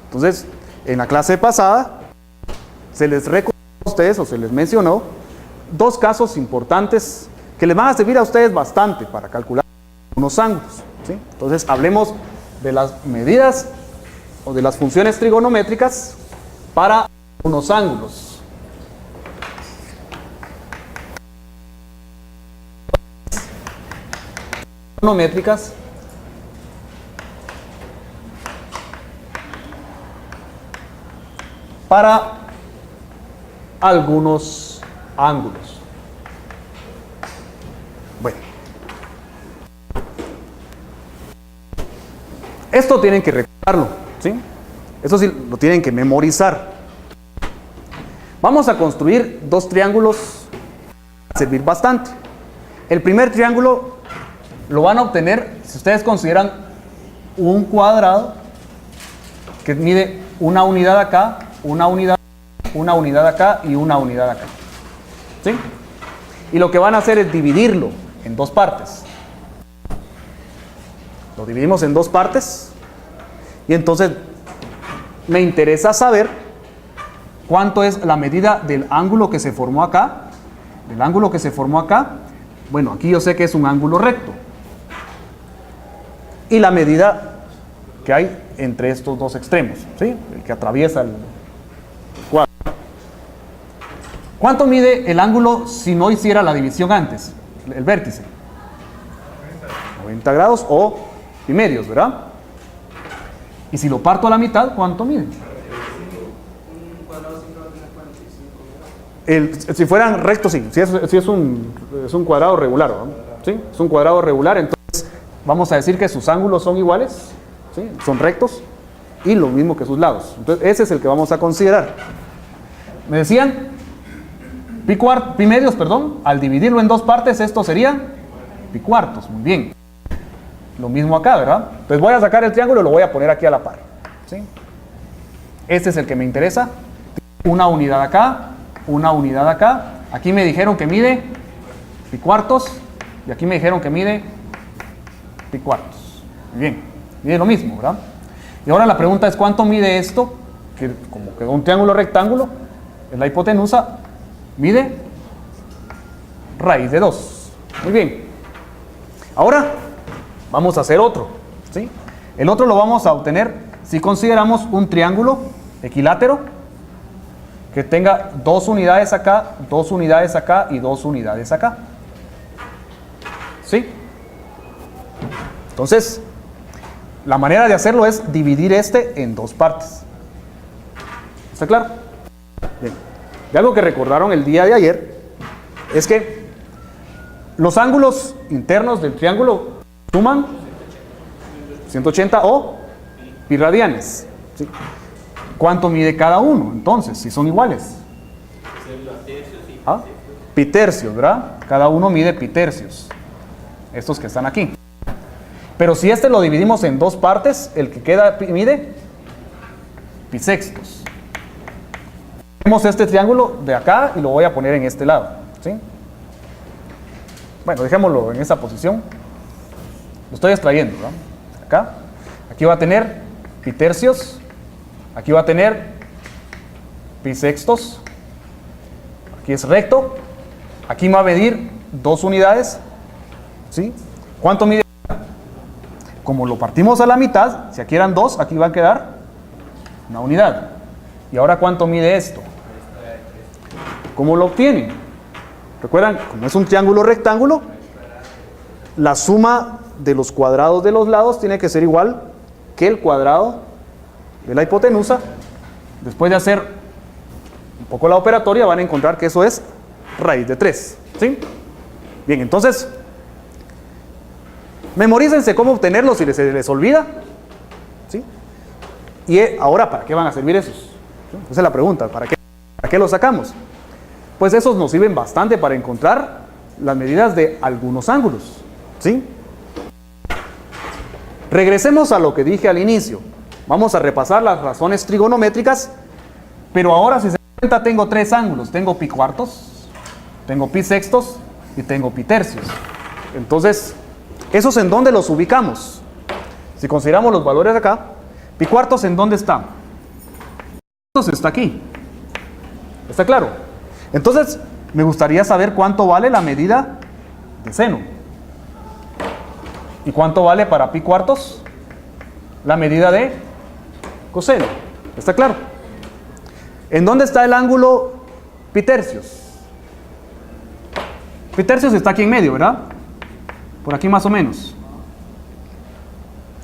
Entonces, en la clase pasada se les recordó a ustedes o se les mencionó 2 casos importantes que les van a servir a ustedes bastante para calcular unos ángulos, ¿sí? Entonces, hablemos de las medidas o de las funciones trigonométricas para unos ángulos. Trigonométricas para algunos ángulos. Bueno, esto tienen que recordarlo, ¿sí? Eso sí lo tienen que memorizar. Vamos a construir 2 triángulos para servir bastante. El primer triángulo lo van a obtener si ustedes consideran un cuadrado que mide una unidad acá, una unidad acá y una unidad acá, ¿sí? Y lo que van a hacer es dividirlo en dos partes. Lo dividimos en dos partes. Y entonces me interesa saber cuánto es la medida del ángulo que se formó acá. Del ángulo que se formó acá. Bueno, aquí yo sé que es un ángulo recto. Y la medida que hay entre estos dos extremos, ¿sí? El que atraviesa el cuadro. ¿Cuánto mide el ángulo si no hiciera la división antes? El vértice. 90 grados o pi medios, ¿verdad? Y si lo parto a la mitad, ¿cuánto mide? Si fueran rectos, sí. Si es un cuadrado regular, ¿no? ¿Sí? Es un cuadrado regular, entonces vamos a decir que sus ángulos son iguales, ¿sí? Son rectos y lo mismo que sus lados. Entonces ese es el que vamos a considerar. Me decían pi medios, al dividirlo en dos partes, esto sería pi cuartos. Muy bien. Lo mismo acá, ¿verdad? Entonces voy a sacar el triángulo y lo voy a poner aquí a la par, ¿sí? Este es el que me interesa. Una unidad acá, una unidad acá. Aquí me dijeron que mide pi cuartos y aquí me dijeron que mide pi cuartos. Muy bien, mide lo mismo, ¿verdad? Y ahora la pregunta es ¿cuánto mide esto? Que como quedó un triángulo rectángulo, en la hipotenusa mide raíz de 2. Muy bien. Ahora vamos a hacer otro, ¿sí? El otro lo vamos a obtener si consideramos un triángulo equilátero que tenga 2 unidades acá, 2 unidades acá y 2 unidades acá. ¿Sí? Entonces, la manera de hacerlo es dividir este en dos partes. ¿Está claro? Bien. Y algo que recordaron el día de ayer es que los ángulos internos del triángulo suman 180 o pi radianes. ¿Sí? ¿Cuánto mide cada uno? Entonces, si son iguales. ¿Ah? Pi tercios, ¿verdad? Cada uno mide pi tercios. Estos que están aquí. Pero si este lo dividimos en dos partes, el que queda mide pi sextos. Tenemos este triángulo de acá y lo voy a poner en este lado, ¿sí? Bueno, dejémoslo en esa posición. Lo estoy extrayendo, ¿verdad? Acá. Aquí va a tener pi tercios. Aquí va a tener pi sextos. Aquí es recto. Aquí va a medir 2 unidades. ¿Sí? ¿Cuánto mide? Como lo partimos a la mitad, si aquí eran 2, aquí va a quedar una unidad. ¿Y ahora cuánto mide esto? ¿Cómo lo obtienen? Recuerdan, como es un triángulo rectángulo, la suma de los cuadrados de los lados tiene que ser igual que el cuadrado de la hipotenusa. Después de hacer un poco la operatoria, van a encontrar que eso es raíz de 3. ¿Sí? Bien, entonces, memorícense cómo obtenerlo si se les olvida. ¿Sí? Y ahora, ¿para qué van a servir esos? ¿Sí? Esa es la pregunta, ¿para qué los sacamos? Pues esos nos sirven bastante para encontrar las medidas de algunos ángulos. ¿Sí? Regresemos a lo que dije al inicio. Vamos a repasar las razones trigonométricas, pero ahora si se dan cuenta tengo 3 ángulos. Tengo pi cuartos, tengo pi sextos y tengo pi tercios. Entonces, ¿esos en dónde los ubicamos? Si consideramos los valores acá, pi cuartos ¿en dónde está? Pi cuartos está aquí. ¿Está claro? Entonces, me gustaría saber cuánto vale la medida de seno. ¿Y cuánto vale para pi cuartos? La medida de coseno. ¿Está claro? ¿En dónde está el ángulo pi tercios? Pi tercios está aquí en medio, ¿verdad? Por aquí más o menos.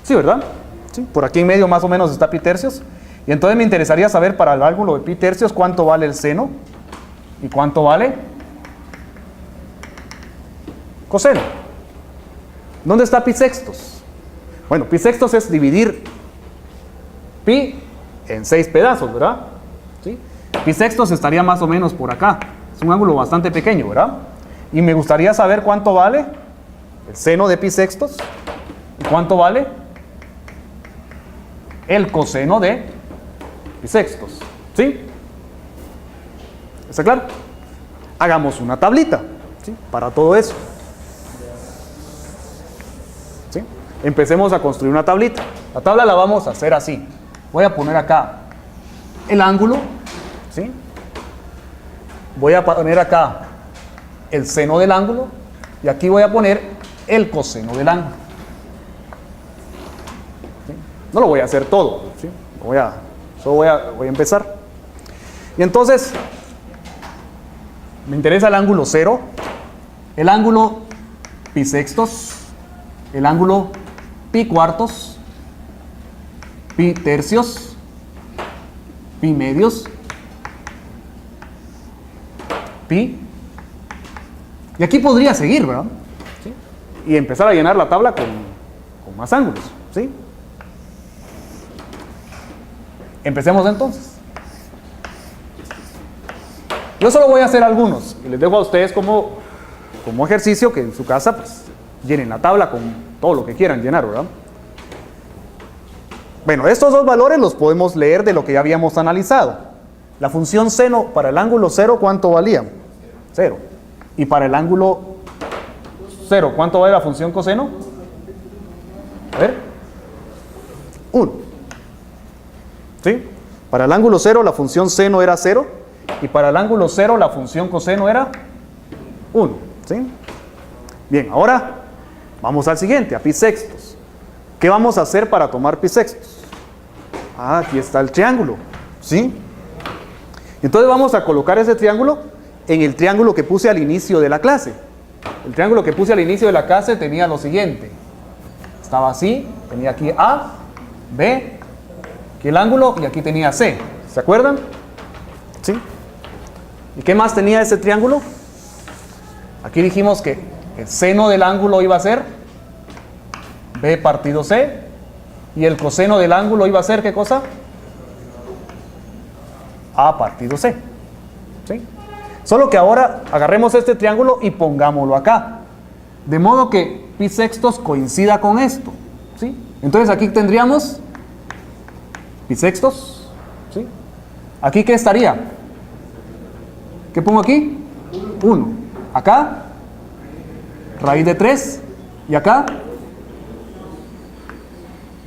Sí, ¿verdad? Sí, por aquí en medio más o menos está pi tercios. Y entonces me interesaría saber para el ángulo de pi tercios cuánto vale el seno y cuánto vale coseno. ¿Dónde está pi sextos? Bueno, pi sextos es dividir pi en 6 pedazos, ¿verdad? ¿Sí? Pi sextos estaría más o menos por acá. Es un ángulo bastante pequeño, ¿verdad? Y me gustaría saber cuánto vale el seno de pi sextos y cuánto vale el coseno de pi sextos. ¿Sí? ¿Está claro? Hagamos una tablita, ¿sí? Para todo eso. empecemos a construir una tablita. La tabla la vamos a hacer así. Voy a poner acá el ángulo, ¿sí? Voy a poner acá el seno del ángulo y aquí voy a poner el coseno del ángulo. ¿Sí? No lo voy a hacer todo, ¿sí? Solo voy a empezar. Y entonces, me interesa el ángulo 0, el ángulo pi sextos, el ángulo pi cuartos, pi tercios, pi medios, pi. Y aquí podría seguir, ¿verdad? ¿Sí? Y empezar a llenar la tabla con más ángulos, ¿sí? Empecemos entonces. Yo solo voy a hacer algunos y les dejo a ustedes como ejercicio que en su casa pues llenen la tabla con todo lo que quieran llenar, ¿verdad? Bueno, estos dos valores los podemos leer de lo que ya habíamos analizado. La función seno para el ángulo 0, ¿cuánto valía? 0. Y para el ángulo 0, ¿cuánto vale la función coseno? A ver. 1. ¿Sí? Para el ángulo 0 la función seno era 0. Y para el ángulo 0 la función coseno era 1. ¿Sí? Bien, ahora vamos al siguiente, a pi sextos. ¿Qué vamos a hacer para tomar pi sextos? Aquí está el triángulo. ¿Sí? Entonces vamos a colocar ese triángulo en el triángulo que puse al inicio de la clase. El triángulo que puse al inicio de la clase tenía lo siguiente. Estaba así, tenía aquí A, B, aquí el ángulo y aquí tenía C. ¿Se acuerdan? ¿Sí? ¿Y qué más tenía ese triángulo? Aquí dijimos que el seno del ángulo iba a ser B partido C y el coseno del ángulo iba a ser ¿qué cosa? A partido C. ¿Sí? Solo que ahora agarremos este triángulo y pongámoslo acá. De modo que pi sextos coincida con esto. ¿Sí? Entonces aquí tendríamos pi sextos. ¿Sí? ¿Aquí qué estaría? ¿Qué pongo aquí? 1. Acá, raíz de 3. Y acá,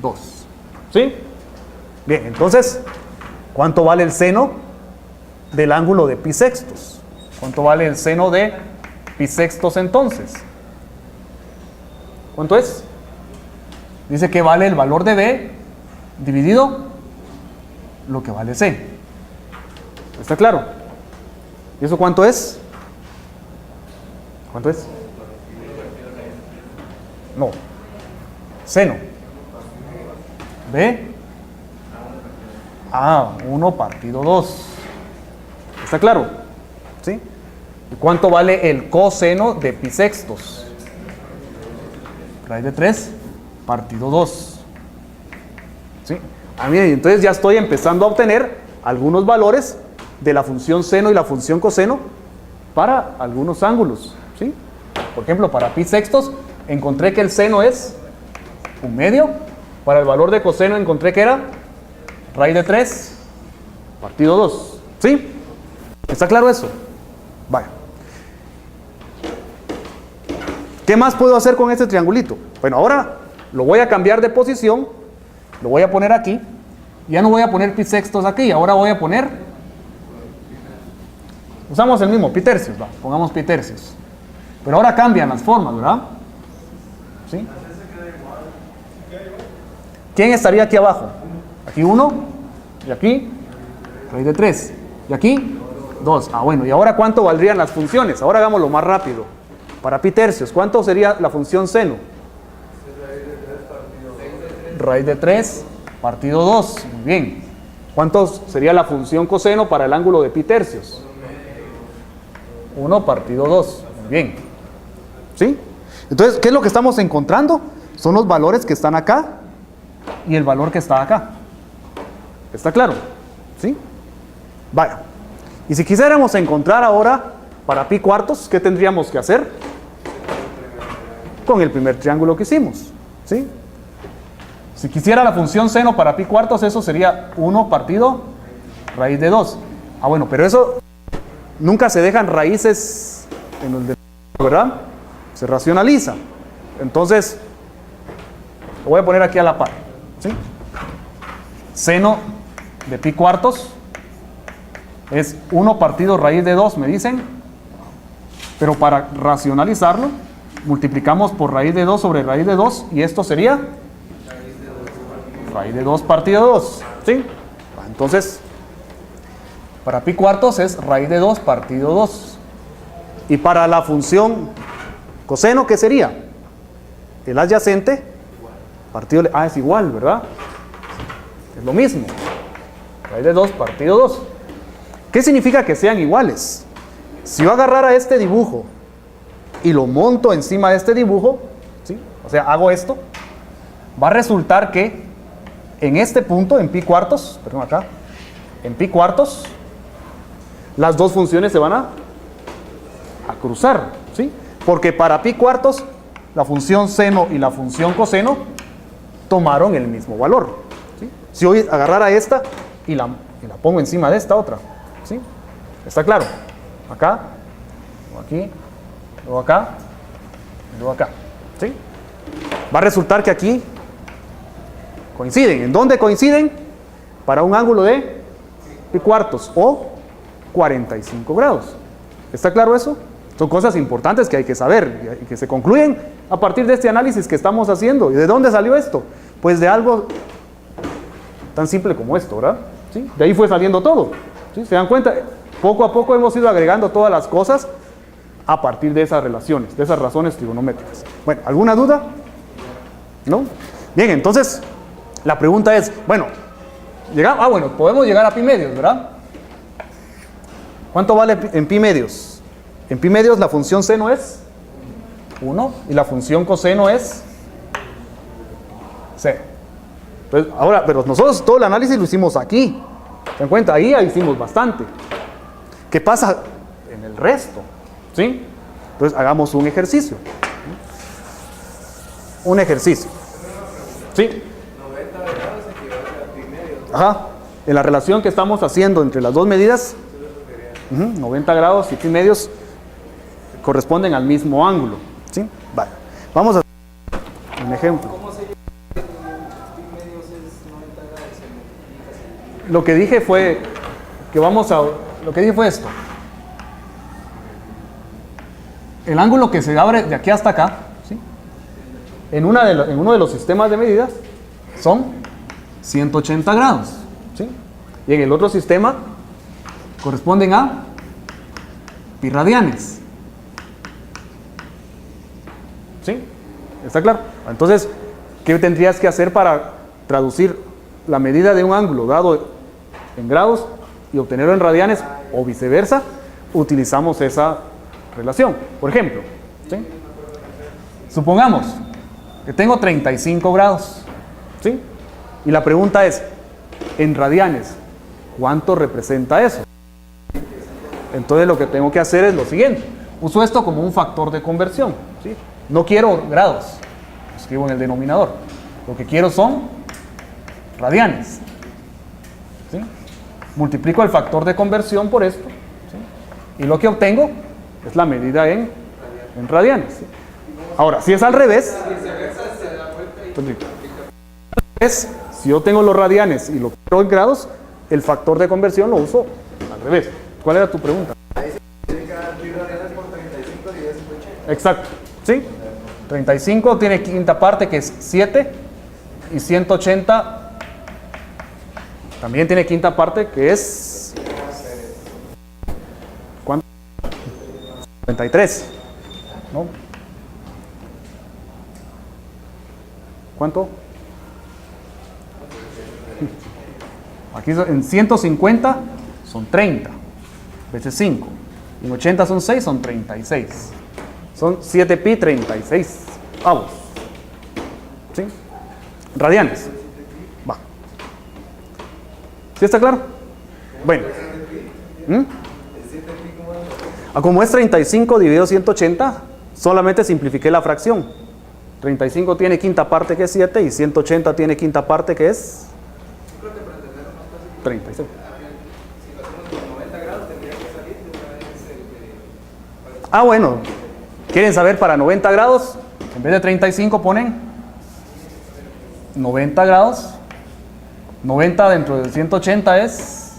2. ¿Sí? Bien, entonces, ¿cuánto vale el seno del ángulo de pi sextos? ¿Cuánto vale el seno de pi sextos entonces? ¿Cuánto es? Dice que vale el valor de B dividido lo que vale C. ¿Está claro? ¿Y eso cuánto es? ¿Cuánto es? No. Seno. ¿B? 1 partido 2. ¿Está claro? ¿Sí? ¿Y cuánto vale el coseno de pi sextos? Raíz de 3 partido 2. ¿Sí? Miren, entonces ya estoy empezando a obtener algunos valores de la función seno y la función coseno para algunos ángulos. ¿Sí? Por ejemplo, para pi sextos encontré que el seno es 1/2. Para el valor de coseno encontré que era raíz de 3 partido 2. ¿Sí? ¿Está claro eso? Vaya. ¿Qué más puedo hacer con este triangulito? Bueno, ahora lo voy a cambiar de posición. Lo voy a poner aquí. Ya no voy a poner pi sextos aquí. Ahora voy a poner... Usamos el mismo, pi tercios. Pongamos pi tercios. Pero ahora cambian las formas, ¿verdad? ¿Sí? ¿Quién estaría aquí abajo? Aquí 1. Y aquí raíz de 3. Y aquí 2. Bueno, ¿y ahora cuánto valdrían las funciones? Ahora hagámoslo más rápido. Para pi tercios, ¿cuánto sería la función seno? Raíz de 3 partido 2. Muy bien. ¿Cuánto sería la función coseno para el ángulo de pi tercios? 1 partido 2. Muy bien. ¿Sí? Entonces, ¿qué es lo que estamos encontrando? Son los valores que están acá y el valor que está acá. ¿Está claro? ¿Sí? Vaya. Y si quisiéramos encontrar ahora para pi cuartos, ¿qué tendríamos que hacer? Con el primer triángulo que hicimos. ¿Sí? Si quisiera la función seno para pi cuartos, eso sería 1 partido raíz de 2. Bueno, pero eso nunca se dejan raíces en el de, ¿verdad? Se racionaliza. Entonces, voy a poner aquí a la par, ¿sí? Seno de pi cuartos es 1 partido raíz de 2, me dicen, pero para racionalizarlo, multiplicamos por raíz de 2 sobre raíz de 2, y esto sería raíz de 2 partido 2, ¿sí? Entonces, para pi cuartos es raíz de 2 partido 2. Y para la función coseno, ¿qué sería? El adyacente partido... es igual, ¿verdad? Es lo mismo. Raíz de 2 partido 2. ¿Qué significa que sean iguales? Si yo agarrara este dibujo y lo monto encima de este dibujo, ¿sí? O sea, hago esto, va a resultar que en este punto, en pi cuartos, perdón, acá, en pi cuartos, las dos funciones se van a cruzar, ¿sí? Porque para pi cuartos, la función seno y la función coseno tomaron el mismo valor, ¿sí? Si hoy agarrara esta y la pongo encima de esta otra, ¿sí? ¿Está claro? Acá, luego aquí, luego acá, y luego acá, ¿sí? Va a resultar que aquí coinciden. ¿En dónde coinciden? Para un ángulo de pi cuartos o 45 grados. ¿Está claro eso? Son cosas importantes que hay que saber y que se concluyen a partir de este análisis que estamos haciendo. ¿Y de dónde salió esto? Pues de algo tan simple como esto, ¿verdad? ¿Sí? De ahí fue saliendo todo, ¿sí? ¿Se dan cuenta? Poco a poco hemos ido agregando todas las cosas a partir de esas relaciones, de esas razones trigonométricas. Bueno, ¿alguna duda? ¿No? Bien, entonces, la pregunta es, bueno, podemos llegar a pi medios, ¿verdad? ¿Cuánto vale en pi medios? En pi medios la función seno es 1 y la función coseno es c. Entonces, ahora, pero nosotros todo el análisis lo hicimos aquí. ¿Se dan cuenta? Ahí hicimos bastante. ¿Qué pasa en el resto? ¿Sí? Entonces, hagamos un ejercicio. Un ejercicio. ¿Sí? 90 grados equivale a pi medios. Ajá. En la relación que estamos haciendo entre las dos medidas, 90 grados y pi medios corresponden al mismo ángulo. ¿Sí? Vale. Vamos a hacer un ejemplo. ¿Cómo se llama? Pi medios es 90 grados. Se multiplica, se Lo que dije fue que lo que dije fue esto. El ángulo que se abre de aquí hasta acá, ¿sí? en uno de los sistemas de medidas son 180 grados, ¿sí? Y en el otro sistema corresponden a pi radianes, ¿sí? ¿Está claro? Entonces, ¿qué tendrías que hacer para traducir la medida de un ángulo dado en grados y obtenerlo en radianes o viceversa? Utilizamos esa relación. Por ejemplo, ¿sí? Supongamos que tengo 35 grados, ¿sí? Y la pregunta es, en radianes, ¿cuánto representa eso? Entonces lo que tengo que hacer es lo siguiente. Uso esto como un factor de conversión, ¿sí? No quiero grados, lo escribo en el denominador. Lo que quiero son radianes, ¿sí? Multiplico el factor de conversión por esto, ¿sí? Y lo que obtengo es la medida en radianes, ¿sí? Ahora, si es al revés, si yo tengo los radianes y lo quiero en grados, el factor de conversión lo uso al revés. ¿Cuál era tu pregunta? Exacto, ¿sí? 35 tiene quinta parte que es 7 y 180 también tiene quinta parte que es ¿cuánto? 53, ¿no? ¿Cuánto? Aquí en 150 son 30 veces 5. En 80 son 6, son 36. Son 7 pi 36 avos. ¿Sí? Radianes. Va. ¿Sí está claro? Bueno. Como es 35 dividido 180, solamente simplifiqué la fracción. 35 tiene quinta parte que es 7 y 180 tiene quinta parte que es 36. Bueno. ¿Quieren saber para 90 grados? En vez de 35 ponen 90 grados. 90 dentro de 180 es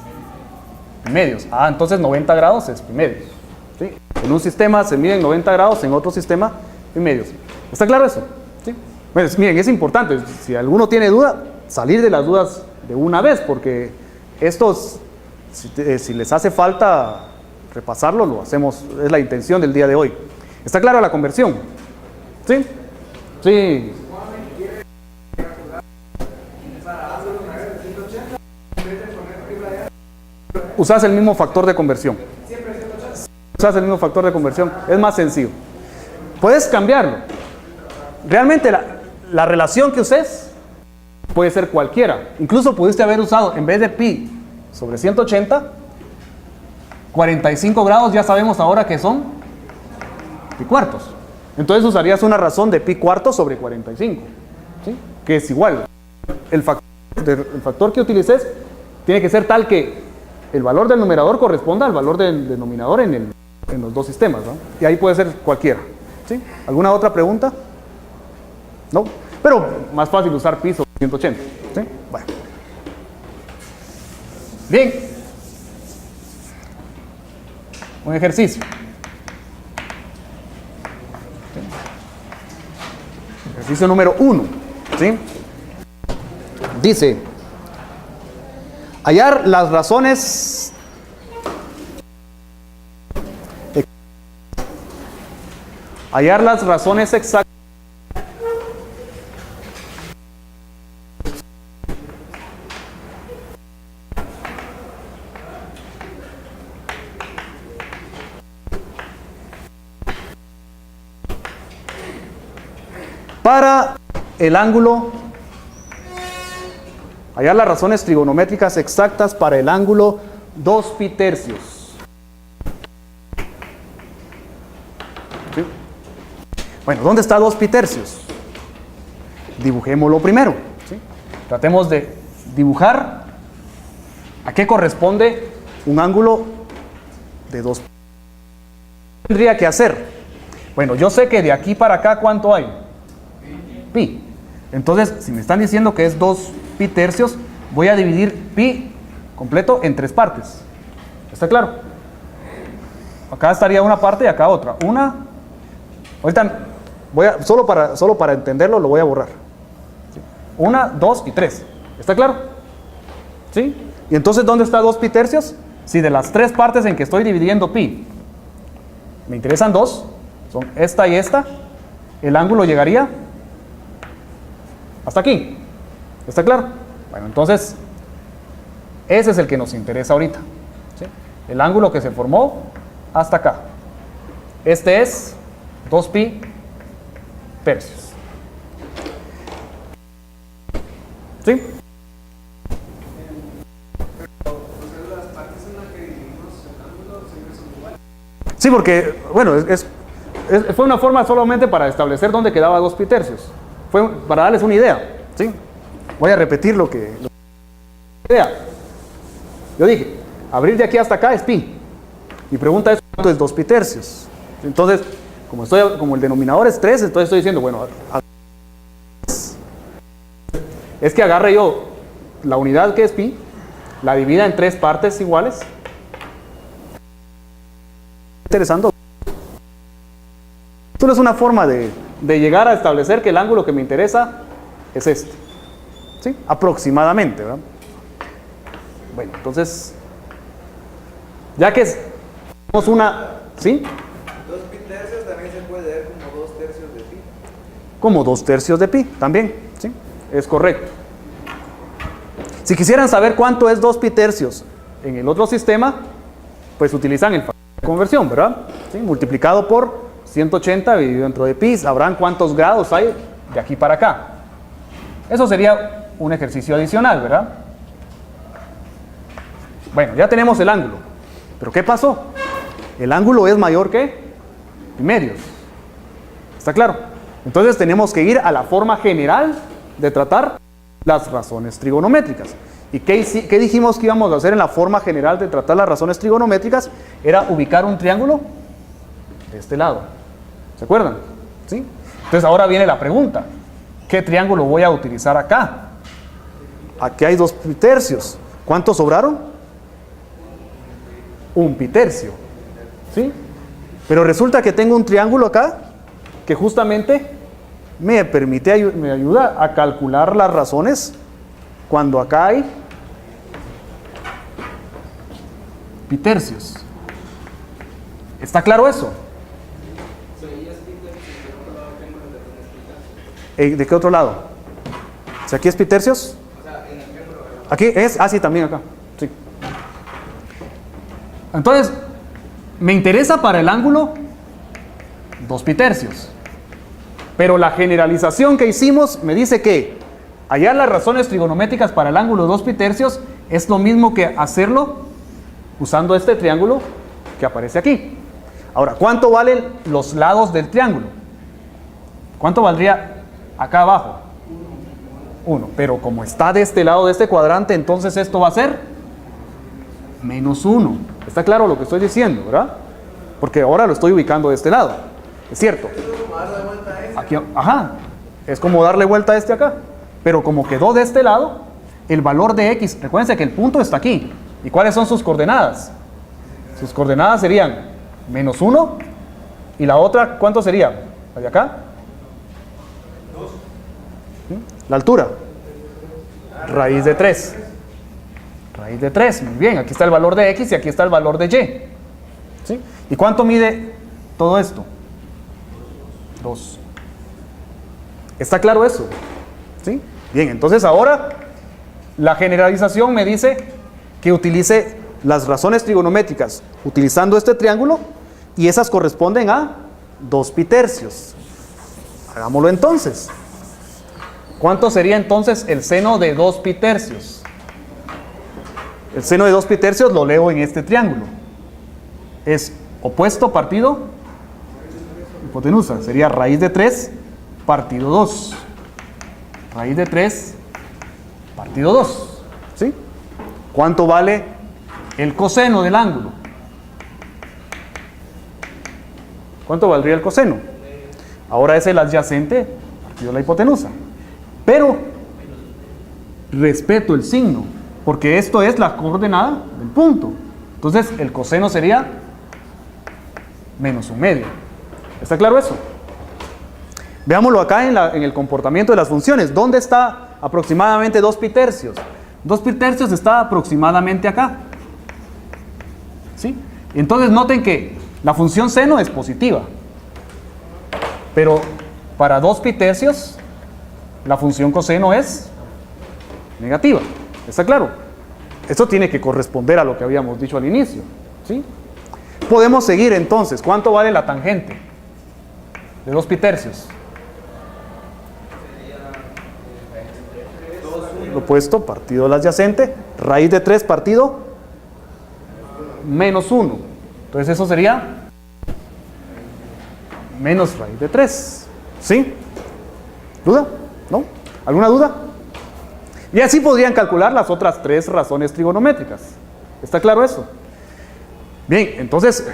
pi medios. Ah, entonces 90 grados es pi medios. ¿Sí? En un sistema se miden 90 grados, en otro sistema pi medios. ¿Está claro eso? ¿Sí? Bueno, miren, es importante. Si alguno tiene duda, salir de las dudas de una vez, porque estos, si les hace falta repasarlo, lo hacemos, es la intención del día de hoy. ¿Está clara la conversión? ¿Sí? Sí. Usas el mismo factor de conversión. Usas el mismo factor de conversión. Es más sencillo. Puedes cambiarlo. Realmente la relación que uses puede ser cualquiera. Incluso pudiste haber usado, en vez de pi sobre 180, 45 grados ya sabemos ahora que son pi cuartos. Entonces usarías una razón de pi cuartos sobre 45, ¿sí? Que es igual. El factor que utilices tiene que ser tal que el valor del numerador corresponda al valor del denominador en los dos sistemas, ¿no? Y ahí puede ser cualquiera, ¿sí? ¿Alguna otra pregunta? ¿No? Pero más fácil usar pi sobre 180, ¿sí? Bueno. Bien. Un ejercicio. Ejercicio número 1, ¿sí? Dice, hallar las razones exactas para el ángulo, hallar las razones trigonométricas exactas para el ángulo 2 pi tercios. ¿Sí? Bueno, ¿dónde está 2 pi tercios? Dibujémoslo primero, ¿sí? Tratemos de dibujar a qué corresponde un ángulo de 2 pi. ¿Qué tendría que hacer? Bueno, yo sé que de aquí para acá, ¿cuánto hay? Pi. Entonces, si me están diciendo que es 2 pi tercios, voy a dividir pi completo en 3 partes. ¿Está claro? Acá estaría una parte y acá otra. Ahorita solo para entenderlo lo voy a borrar. 1, 2 y 3. ¿Está claro? ¿Sí? Y entonces, ¿dónde está 2 pi tercios? Si de las 3 partes en que estoy dividiendo pi me interesan 2, son esta y esta, el ángulo llegaría hasta aquí. ¿Está claro? Bueno, entonces ese es el que nos interesa ahorita, ¿sí? El ángulo que se formó hasta acá. Este es 2 pi tercios. ¿Sí? Sí, porque, bueno, fue una forma solamente para establecer dónde quedaba 2 pi tercios. Fue para darles una idea, ¿sí? Voy a repetir lo que idea. Yo dije, abrir de aquí hasta acá es pi. Mi pregunta es, ¿cuánto es 2 pi tercios? Entonces, como el denominador es 3, entonces estoy diciendo, bueno, es que agarre yo la unidad que es pi, la divida en 3 partes iguales. Interesante. Esto es una forma de llegar a establecer que el ángulo que me interesa es este, ¿sí? Aproximadamente, ¿verdad? Bueno, entonces, ya que tenemos una, ¿sí? 2 pi tercios también se puede ver como 2 tercios de pi. Como 2 tercios de pi, también, ¿sí? Es correcto. Si quisieran saber cuánto es 2 pi tercios en el otro sistema, pues utilizan el factor de conversión, ¿verdad? ¿Sí? Multiplicado por 180 dividido dentro de pi, sabrán cuántos grados hay de aquí para acá. Eso sería un ejercicio adicional, ¿verdad? Bueno, ya tenemos el ángulo. ¿Pero qué pasó? El ángulo es mayor que pi medios. ¿Está claro? Entonces tenemos que ir a la forma general de tratar las razones trigonométricas. ¿Y qué dijimos que íbamos a hacer en la forma general de tratar las razones trigonométricas? Era ubicar un triángulo de este lado. ¿Se acuerdan? ¿Sí? Entonces ahora viene la pregunta. ¿qué triángulo voy a utilizar acá? Aquí hay 2 pitercios. ¿Cuántos sobraron? 1 pitercio. ¿Sí? Pero resulta que tengo un triángulo acá que justamente me ayuda a calcular las razones cuando acá hay pitercios. ¿Está claro eso? ¿De qué otro lado? Si aquí es pitercios. Aquí es, sí, también acá. Sí. Entonces, me interesa para el ángulo 2 pitercios. Pero la generalización que hicimos me dice que hallar las razones trigonométricas para el ángulo 2 pitercios es lo mismo que hacerlo usando este triángulo que aparece aquí. Ahora, ¿cuánto valen los lados del triángulo? ¿Cuánto valdría acá abajo? 1. Pero como está de este lado de este cuadrante, entonces esto va a ser -1. ¿Está claro lo que estoy diciendo, verdad? Porque ahora lo estoy ubicando de este lado. ¿Es cierto? Aquí, ajá. Es como darle vuelta a este acá. Pero como quedó de este lado, el valor de x, recuérdense que el punto está aquí. ¿Y cuáles son sus coordenadas? Sus coordenadas serían -1. ¿Y la otra cuánto sería? ¿La de acá? 2. La altura. Raíz de 3. Raíz de 3. Muy bien. Aquí está el valor de x y aquí está el valor de y. ¿Sí? ¿Y cuánto mide todo esto? 2. ¿Está claro eso? ¿Sí? Bien, entonces ahora la generalización me dice que utilice las razones trigonométricas utilizando este triángulo y esas corresponden a 2 pitercios. Hagámoslo entonces. ¿Cuánto sería entonces el seno de 2 pitercios? El seno de 2 pitercios lo leo en este triángulo. Es opuesto partido hipotenusa. Sería raíz de 3 partido 2. Raíz de 3 partido 2. ¿Sí? ¿Cuánto vale el coseno del ángulo? ¿Cuánto valdría el coseno? Ahora es el adyacente partido la hipotenusa. Pero respeto el signo, porque esto es la coordenada del punto. Entonces el coseno sería -1/2. ¿Está claro eso? Veámoslo acá en el comportamiento de las funciones. ¿Dónde está aproximadamente 2 pitercios? 2 pitercios está aproximadamente acá. ¿Sí? Entonces noten que la función seno es positiva. Pero para 2 pitercios, la función coseno es negativa. ¿Está claro? Esto tiene que corresponder a lo que habíamos dicho al inicio. ¿Sí? Podemos seguir entonces. ¿Cuánto vale la tangente de 2 pitercios? Lo opuesto, partido del adyacente, raíz de 3 partido -1. Entonces eso sería menos raíz de 3. ¿Sí? ¿Duda? ¿No? ¿Alguna duda? Y así podrían calcular las otras 3 razones trigonométricas. ¿Está claro eso? Bien, entonces,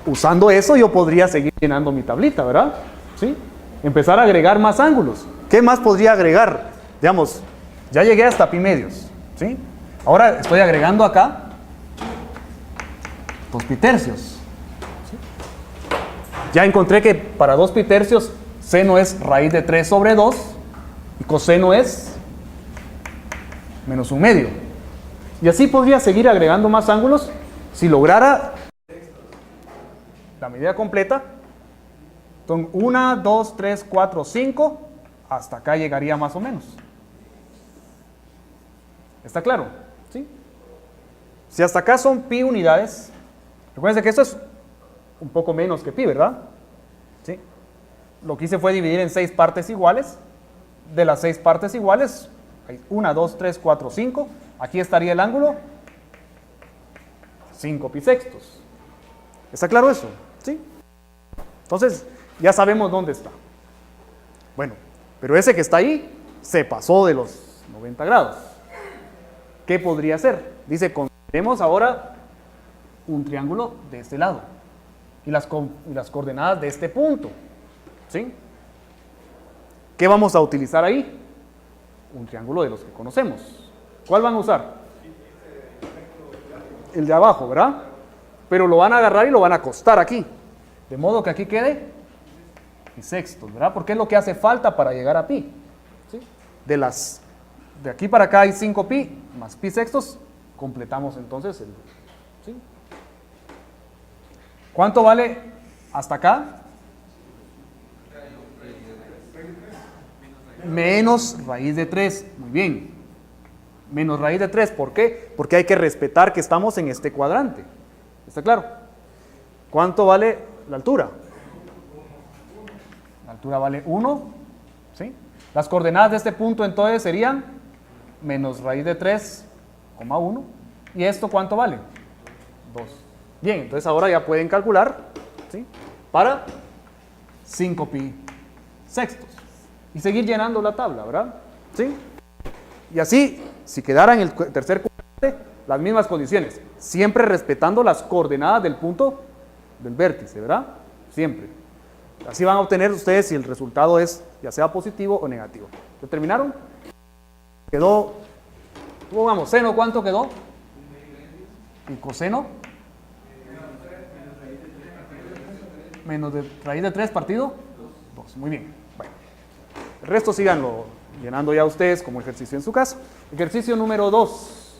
usando eso yo podría seguir llenando mi tablita, ¿verdad? ¿Sí? Empezar a agregar más ángulos. ¿Qué más podría agregar? Digamos, ya llegué hasta pi medios, ¿sí? Ahora estoy agregando acá 2 pitercios. ¿Sí? Ya encontré que para 2 pitercios seno es raíz de 3 sobre 2 y coseno es -1/2. Y así podría seguir agregando más ángulos si lograra la medida completa. Son 1, 2, 3, 4, 5. Hasta acá llegaría más o menos. ¿Está claro? ¿Sí? Si hasta acá son pi unidades, recuerden que esto es un poco menos que pi, ¿verdad? ¿Sí? Lo que hice fue dividir en 6 partes iguales. De las 6 partes iguales, hay 1, 2, 3, 4, 5. Aquí estaría el ángulo 5 pi sextos. ¿Está claro eso? ¿Sí? Entonces, ya sabemos dónde está. Bueno, pero ese que está ahí se pasó de los 90 grados. ¿Qué podría ser? Dice, consideremos ahora un triángulo de este lado y las coordenadas de este punto. ¿Sí? ¿Qué vamos a utilizar ahí? Un triángulo de los que conocemos. ¿Cuál van a usar? El de abajo, ¿verdad? Pero lo van a agarrar y lo van a acostar aquí. De modo que aquí quede pi sextos, ¿verdad? Porque es lo que hace falta para llegar a pi. ¿Sí? De aquí para acá hay 5 pi más pi sextos. Completamos entonces el... ¿sí? ¿Cuánto vale hasta acá? Menos raíz de 3. Muy bien. Menos raíz de 3. ¿Por qué? Porque hay que respetar que estamos en este cuadrante. ¿Está claro? ¿Cuánto vale la altura? La altura vale 1. ¿Sí? Las coordenadas de este punto entonces serían menos raíz de 3, 1. ¿Y esto cuánto vale? 2. Bien, entonces ahora ya pueden calcular, ¿sí? Para 5 pi sextos. Y seguir llenando la tabla, ¿verdad? ¿Sí? Y así, si quedara en el tercer cuadrante, las mismas condiciones, siempre respetando las coordenadas del punto del vértice, ¿verdad? Siempre. Así van a obtener ustedes si el resultado es ya sea positivo o negativo. ¿Terminaron? Quedó, pongamos, seno, ¿cuánto quedó? ¿Y coseno? Menos de raíz de 3 partido 2. Muy bien. Bueno, el resto síganlo llenando ya ustedes como ejercicio en su casa. Ejercicio número 2.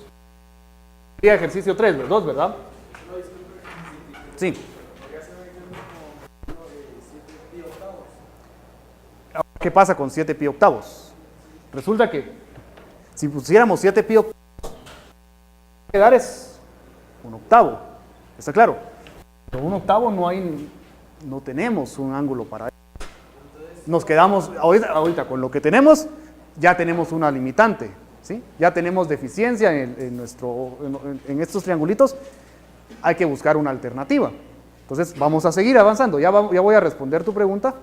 Y ejercicio 3, 2, ¿verdad? Sí. ¿Qué pasa con 7 pi octavos? Resulta que si pusiéramos 7 pi octavos, quedar es un octavo. ¿Está claro? Pero un octavo no tenemos un ángulo para eso. Nos quedamos, ahorita con lo que tenemos, ya tenemos una limitante, ¿sí? Ya tenemos deficiencia en estos triangulitos, hay que buscar una alternativa. Entonces vamos a seguir avanzando, ya voy a responder tu pregunta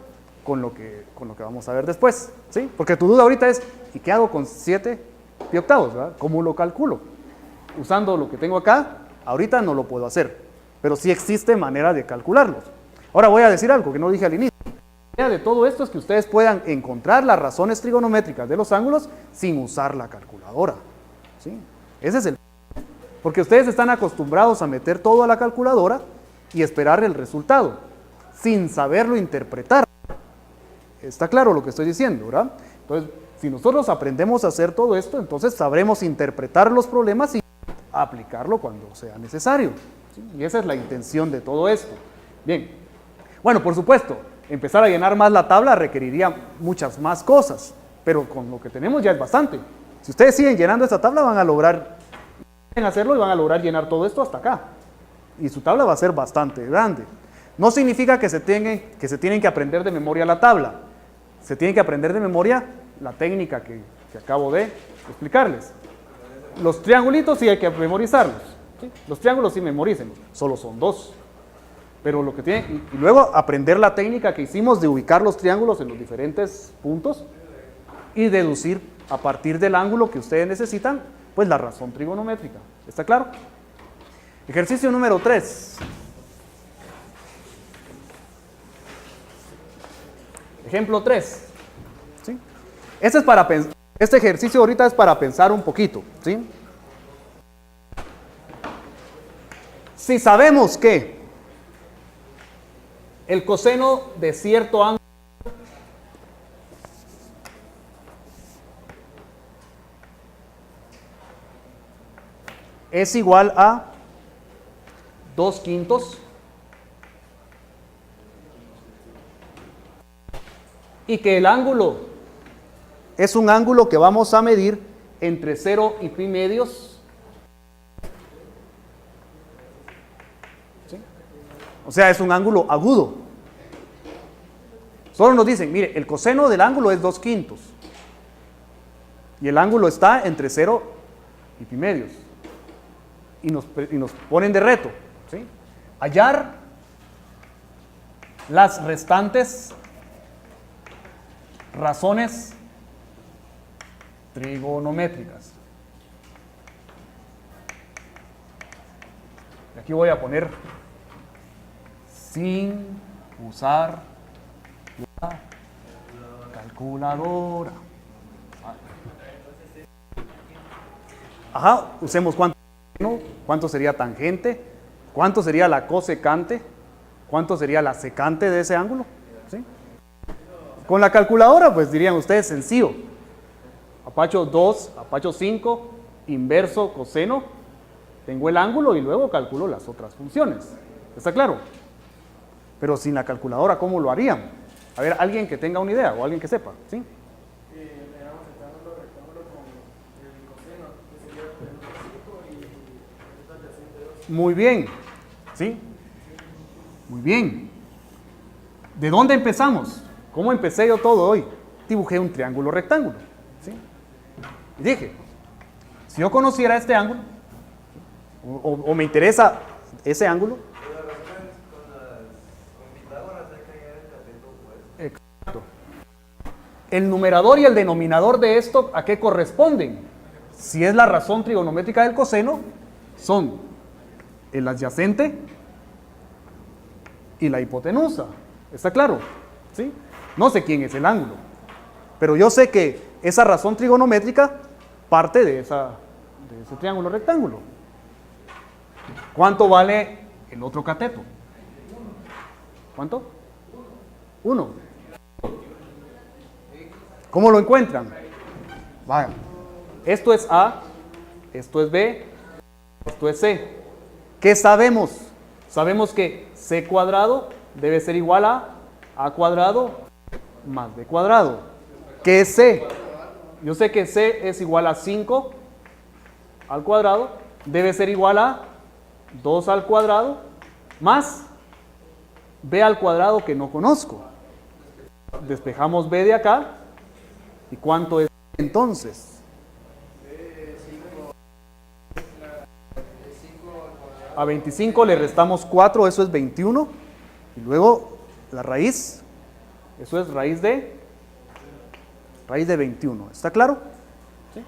con lo que vamos a ver después, ¿sí? Porque tu duda ahorita es, ¿y qué hago con 7 pi octavos, ¿verdad? ¿Cómo lo calculo? Usando lo que tengo acá, ahorita no lo puedo hacer, pero sí existe manera de calcularlos. Ahora voy a decir algo que no dije al inicio. La idea de todo esto es que ustedes puedan encontrar las razones trigonométricas de los ángulos sin usar la calculadora, ¿sí? Ese es el... Porque ustedes están acostumbrados a meter todo a la calculadora y esperar el resultado, sin saberlo interpretar. Está claro lo que estoy diciendo, ¿verdad? Entonces, si nosotros aprendemos a hacer todo esto, entonces sabremos interpretar los problemas y aplicarlo cuando sea necesario, ¿sí? Y esa es la intención de todo esto. Bien, bueno, por supuesto, empezar a llenar más la tabla requeriría muchas más cosas, pero con lo que tenemos ya es bastante. Si ustedes siguen llenando esta tabla, van a lograr hacerlo y van a lograr llenar todo esto hasta acá. Y su tabla va a ser bastante grande. No significa que se tienen que aprender de memoria la tabla. Se tiene que aprender de memoria la técnica que acabo de explicarles. Los triangulitos sí hay que memorizarlos, ¿sí? Los triángulos sí memorícenlos, solo son 2. Pero lo que tienen, y luego aprender la técnica que hicimos de ubicar los triángulos en los diferentes puntos y deducir a partir del ángulo que ustedes necesitan, pues la razón trigonométrica. ¿Está claro? Ejercicio número 3. Ejemplo 3. ¿Sí? Este ejercicio ahorita es para pensar un poquito, ¿sí? Si sabemos que el coseno de cierto ángulo es igual a 2/5 y que el ángulo es un ángulo que vamos a medir entre 0 y pi medios, ¿sí? O sea, es un ángulo agudo. Solo nos dicen, mire, el coseno del ángulo es 2/5 y el ángulo está entre 0 y pi medios. Y nos ponen de reto, ¿sí? Hallar las restantes razones trigonométricas. Y aquí voy a poner sin usar la calculadora. Ajá, usemos cuánto sería tangente, cuánto sería la cosecante, cuánto sería la secante de ese ángulo. ¿Sí? Con la calculadora, pues dirían ustedes, sencillo. Apacho 2, apacho 5, inverso, coseno, tengo el ángulo y luego calculo las otras funciones. ¿Está claro? Pero sin la calculadora, ¿cómo lo harían? A ver, alguien que tenga una idea o alguien que sepa, ¿sí? Muy bien, ¿sí? Muy bien. ¿De dónde empezamos? ¿Cómo empecé yo todo hoy? Dibujé un triángulo rectángulo, ¿sí? Y dije, si yo conociera este ángulo, o me interesa ese ángulo, exacto. El numerador y el denominador de esto, ¿a qué corresponden? Si es la razón trigonométrica del coseno, son el adyacente y la hipotenusa. ¿Está claro? ¿Sí? No sé quién es el ángulo, pero yo sé que esa razón trigonométrica parte de ese triángulo rectángulo. ¿Cuánto vale el otro cateto? ¿Cuánto? 1. ¿Cómo lo encuentran? Vaya. Esto es A, esto es B, esto es C. ¿Qué sabemos? Sabemos que C cuadrado debe ser igual a cuadrado más B cuadrado. ¿Qué es C? Yo sé que C es igual a 5 al cuadrado, debe ser igual a 2 al cuadrado más B al cuadrado que no conozco. Despejamos B de acá. ¿Y cuánto es entonces? A 25 le restamos 4, eso es 21. Y luego la raíz, eso es raíz de 21. ¿Está claro? ¿Sí?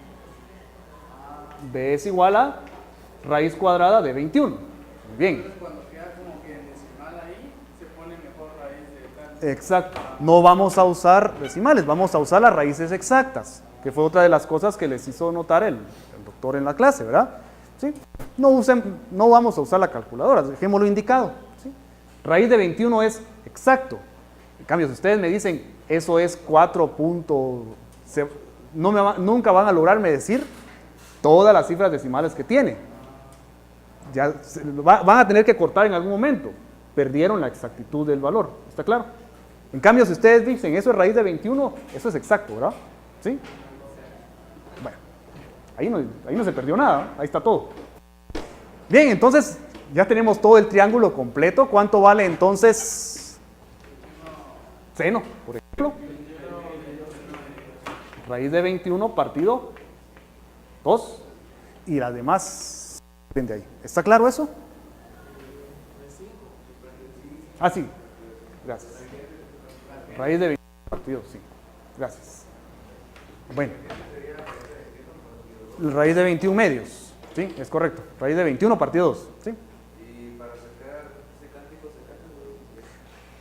B es igual a raíz cuadrada de 21. Muy bien. Entonces, cuando queda como que decimal ahí, se pone mejor raíz de tal. Exacto. No vamos a usar decimales, vamos a usar las raíces exactas, que fue otra de las cosas que les hizo notar el doctor en la clase, ¿verdad? ¿Sí? No vamos a usar la calculadora, dejémoslo indicado. ¿Sí? Raíz de 21 es exacto. En cambio, si ustedes me dicen, eso es 4. Nunca van a lograrme decir todas las cifras decimales que tiene. Ya van a tener que cortar en algún momento. Perdieron la exactitud del valor. ¿Está claro? En cambio, si ustedes dicen, eso es raíz de 21, eso es exacto, ¿verdad? ¿Sí? Bueno, ahí no se perdió nada, ahí está todo. Bien, entonces ya tenemos todo el triángulo completo. ¿Cuánto vale entonces seno, por ejemplo? Raíz de 21 partido 2 y las demás de ahí. ¿Está claro eso? Ah, sí. Gracias. Raíz de 21 partido 5. Gracias. Bueno. Raíz de 21 medios. Sí, es correcto. Raíz de 21 partido 2. ¿Sí? Y para sacar secante y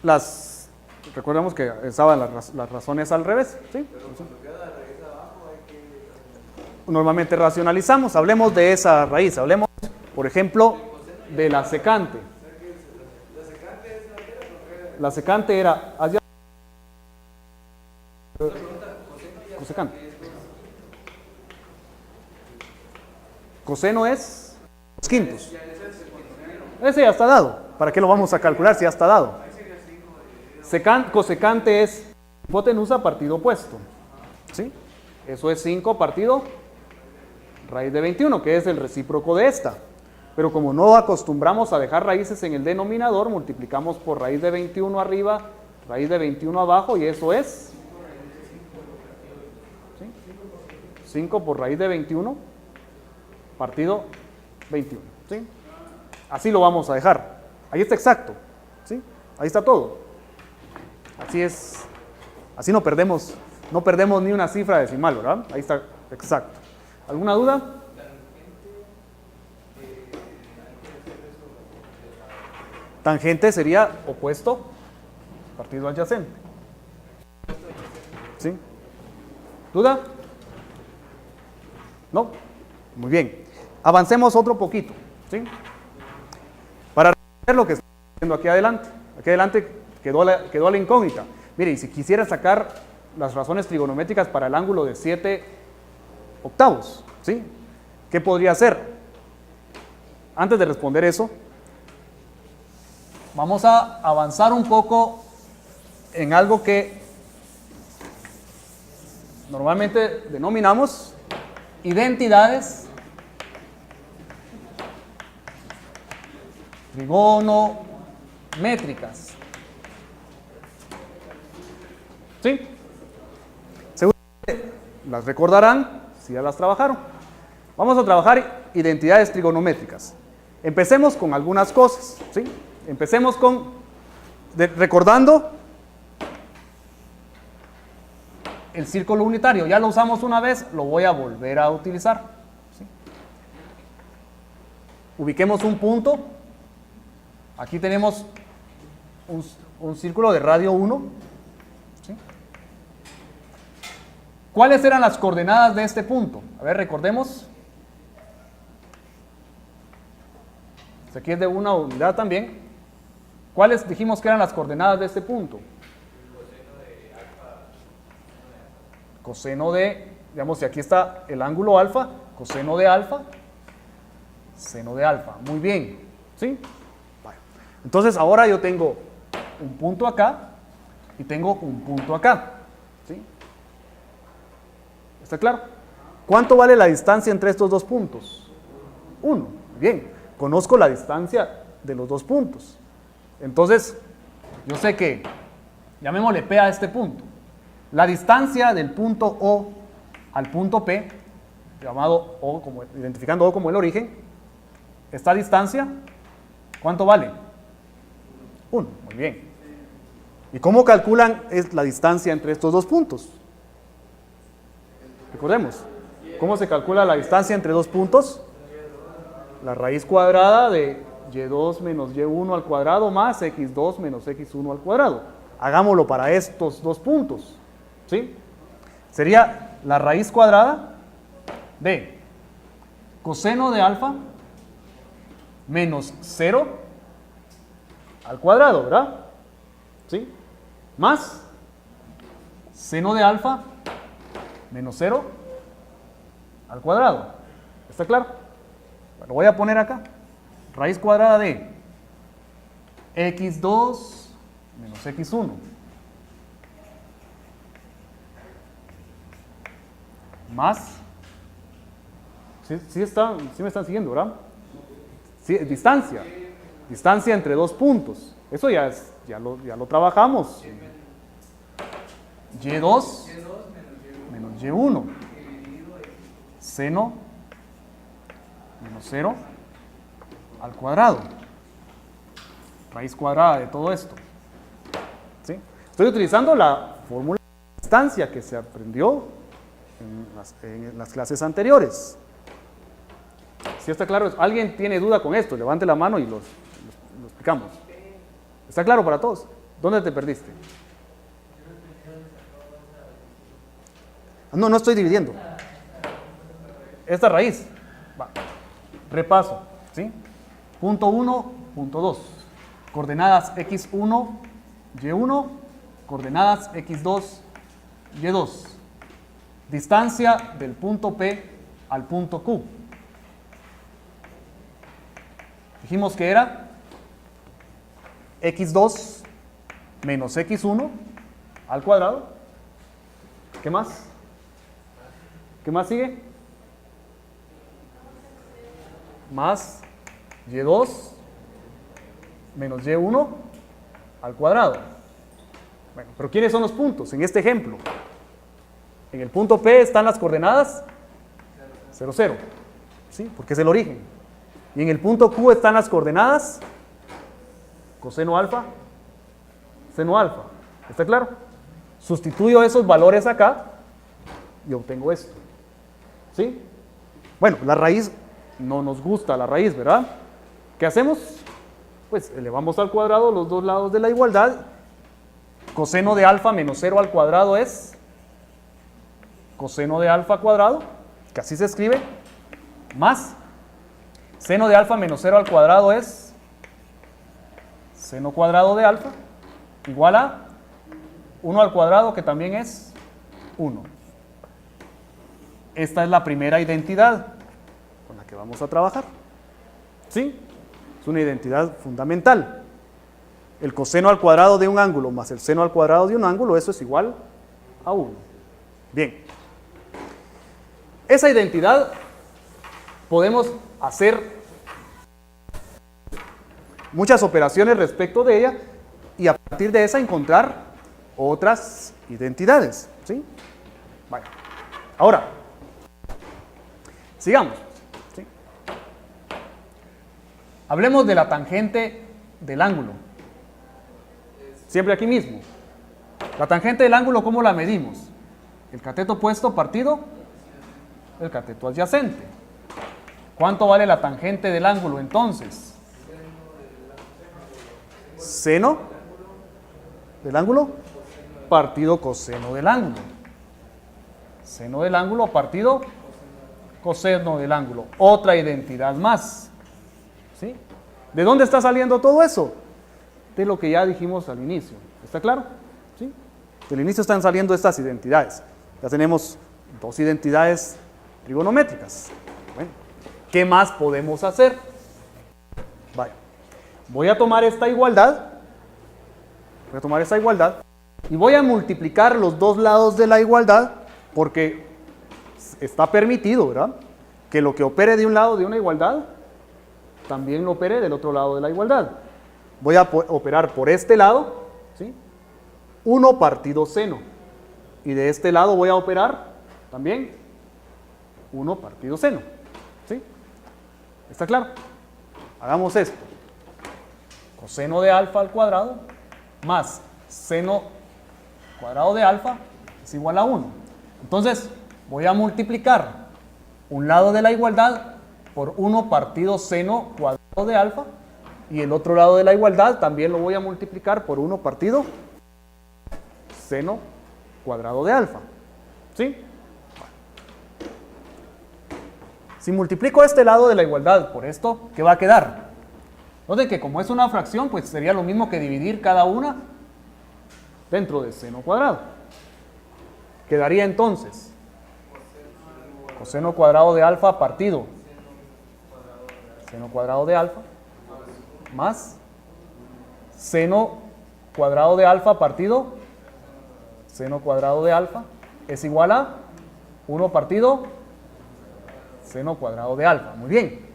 cosecante, recordemos que estaban las razones al revés. ¿Sí? pero cuando queda la raíz abajo hay que... Normalmente racionalizamos. Hablemos de esa raíz. Hablemos, por ejemplo, de la secante. La secante era hacia cosecante. Coseno es 2/5. Ese ya está dado. ¿Para qué lo vamos a calcular si ya está dado? Cosecante es hipotenusa partido opuesto. ¿Sí? Eso es 5 partido raíz de 21, que es el recíproco de esta. Pero como no acostumbramos a dejar raíces en el denominador, multiplicamos por raíz de 21 arriba, raíz de 21 abajo, y eso es 5 por raíz de 21 partido 21. ¿Sí? Así lo vamos a dejar. Ahí está exacto. ¿Sí? Ahí está todo. Así es. Así no perdemos ni una cifra decimal, ¿verdad? Ahí está exacto. ¿Alguna duda? Tangente sería opuesto partido adyacente. ¿Sí? ¿Duda? ¿No? Muy bien. Avancemos otro poquito, ¿sí? Para ver lo que está haciendo aquí adelante. Aquí adelante quedó la incógnita. Mire, y si quisiera sacar las razones trigonométricas para el ángulo de 7 octavos, ¿sí? ¿Qué podría hacer? Antes de responder eso, vamos a avanzar un poco en algo que normalmente denominamos identidades trigonométricas. ¿Sí? Seguramente las recordarán si ya las trabajaron. Vamos a trabajar identidades trigonométricas. Empecemos con algunas cosas, ¿sí? Empecemos recordando el círculo unitario. Ya lo usamos una vez, lo voy a volver a utilizar, ¿sí? Ubiquemos un punto. Aquí tenemos un círculo de radio 1. ¿Sí? ¿Cuáles eran las coordenadas de este punto? A ver, recordemos. Aquí es de una unidad también. ¿Cuáles dijimos que eran las coordenadas de este punto? Coseno de, digamos, si aquí está el ángulo alfa, coseno de alfa, seno de alfa. Muy bien, ¿sí? Vale. Entonces ahora yo tengo un punto acá y tengo un punto acá, ¿sí? ¿Está claro? ¿Cuánto vale la distancia entre estos dos puntos? 1. Bien, conozco la distancia de los dos puntos. Entonces, yo sé que, llamémosle P a este punto. La distancia del punto O al punto P, llamado O como, identificando O como el origen, esta distancia, ¿cuánto vale? 1, muy bien. ¿Y cómo calculan la distancia entre estos dos puntos? Recordemos, ¿cómo se calcula la distancia entre dos puntos? La raíz cuadrada de y2 menos y1 al cuadrado más x2 menos x1 al cuadrado. Hagámoslo para estos dos puntos, ¿sí? Sería la raíz cuadrada de coseno de alfa menos 0 al cuadrado, ¿verdad? ¿Sí? Más seno de alfa menos 0 al cuadrado. ¿Está claro? Lo voy a poner acá. Raíz cuadrada de x2 menos x1 más, sí me están siguiendo, ¿verdad? Sí, distancia entre dos puntos. Eso ya lo trabajamos. y2 menos y1 seno menos 0 al cuadrado. Raíz cuadrada de todo esto. ¿Sí? Estoy utilizando la fórmula de distancia que se aprendió en las clases anteriores. ¿Sí está claro? ¿Alguien tiene duda con esto? Levante la mano y lo explicamos. ¿Está claro para todos? ¿Dónde te perdiste? No estoy dividiendo. Esta raíz. Va. Repaso. ¿Sí? Punto 1, punto 2. Coordenadas x1, y1. Coordenadas x2, y2. Distancia del punto P al punto Q. Dijimos que era x2 menos x1 al cuadrado. ¿Qué más? ¿Qué más sigue? Más y2 menos y1 al cuadrado. Bueno, pero ¿quiénes son los puntos en este ejemplo? En el punto P están las coordenadas 0, 0, ¿sí? Porque es el origen. Y en el punto Q están las coordenadas coseno alfa, seno alfa. ¿Está claro? Sustituyo esos valores acá y obtengo esto. ¿Sí? Bueno, la raíz, no nos gusta la raíz, ¿verdad? ¿Qué hacemos? Pues elevamos al cuadrado los dos lados de la igualdad. Coseno de alfa menos 0 al cuadrado es coseno de alfa cuadrado, que así se escribe, más seno de alfa menos 0 al cuadrado es seno cuadrado de alfa, igual a 1 al cuadrado, que también es 1. Esta es la primera identidad con la que vamos a trabajar. ¿Sí? Es una identidad fundamental. El coseno al cuadrado de un ángulo más el seno al cuadrado de un ángulo, eso es igual a 1. Bien. Esa identidad podemos hacer muchas operaciones respecto de ella y a partir de esa encontrar otras identidades. ¿Sí? Vale. Ahora, sigamos. ¿Sí? Hablemos de la tangente del ángulo. Siempre aquí mismo. La tangente del ángulo, ¿cómo la medimos? El cateto opuesto partido el cateto adyacente. ¿Cuánto vale la tangente del ángulo entonces? Seno del ángulo partido coseno del ángulo. Seno del ángulo partido coseno del ángulo. Otra identidad más. ¿Sí? ¿De dónde está saliendo todo eso? De lo que ya dijimos al inicio. ¿Está claro? ¿Sí? Del inicio están saliendo estas identidades. Ya tenemos dos identidades trigonométricas. Bueno, ¿qué más podemos hacer? Vaya. Voy a tomar esta igualdad. Y voy a multiplicar los dos lados de la igualdad porque está permitido, ¿verdad? Que lo que opere de un lado de una igualdad también lo opere del otro lado de la igualdad. Voy a operar por este lado, ¿sí? 1 partido seno. Y de este lado voy a operar también 1 partido seno. ¿Sí? ¿Está claro? Hagamos esto. Coseno de alfa al cuadrado más seno cuadrado de alfa es igual a 1. Entonces voy a multiplicar un lado de la igualdad por 1 partido seno cuadrado de alfa y el otro lado de la igualdad también lo voy a multiplicar por 1 partido seno cuadrado de alfa. ¿Sí? Si multiplico este lado de la igualdad por esto, ¿qué va a quedar? Entonces, que como es una fracción, pues sería lo mismo que dividir cada una dentro de seno cuadrado. Quedaría entonces coseno cuadrado de alfa partido seno cuadrado de alfa más seno cuadrado de alfa partido seno cuadrado de alfa es igual a 1 partido seno cuadrado de alfa. Muy bien.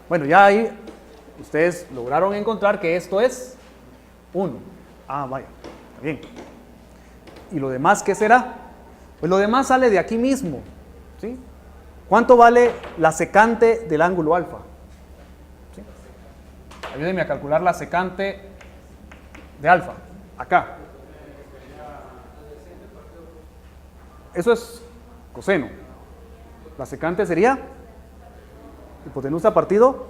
Bueno, ya ahí ustedes lograron encontrar que esto es 1. Ah, vaya. Está bien. ¿Y lo demás qué será? Pues lo demás sale de aquí mismo. ¿Sí? ¿Cuánto vale la secante del ángulo alfa? ¿Sí? Ayúdenme a calcular la secante de alfa. Acá. Eso es coseno. La secante sería hipotenusa partido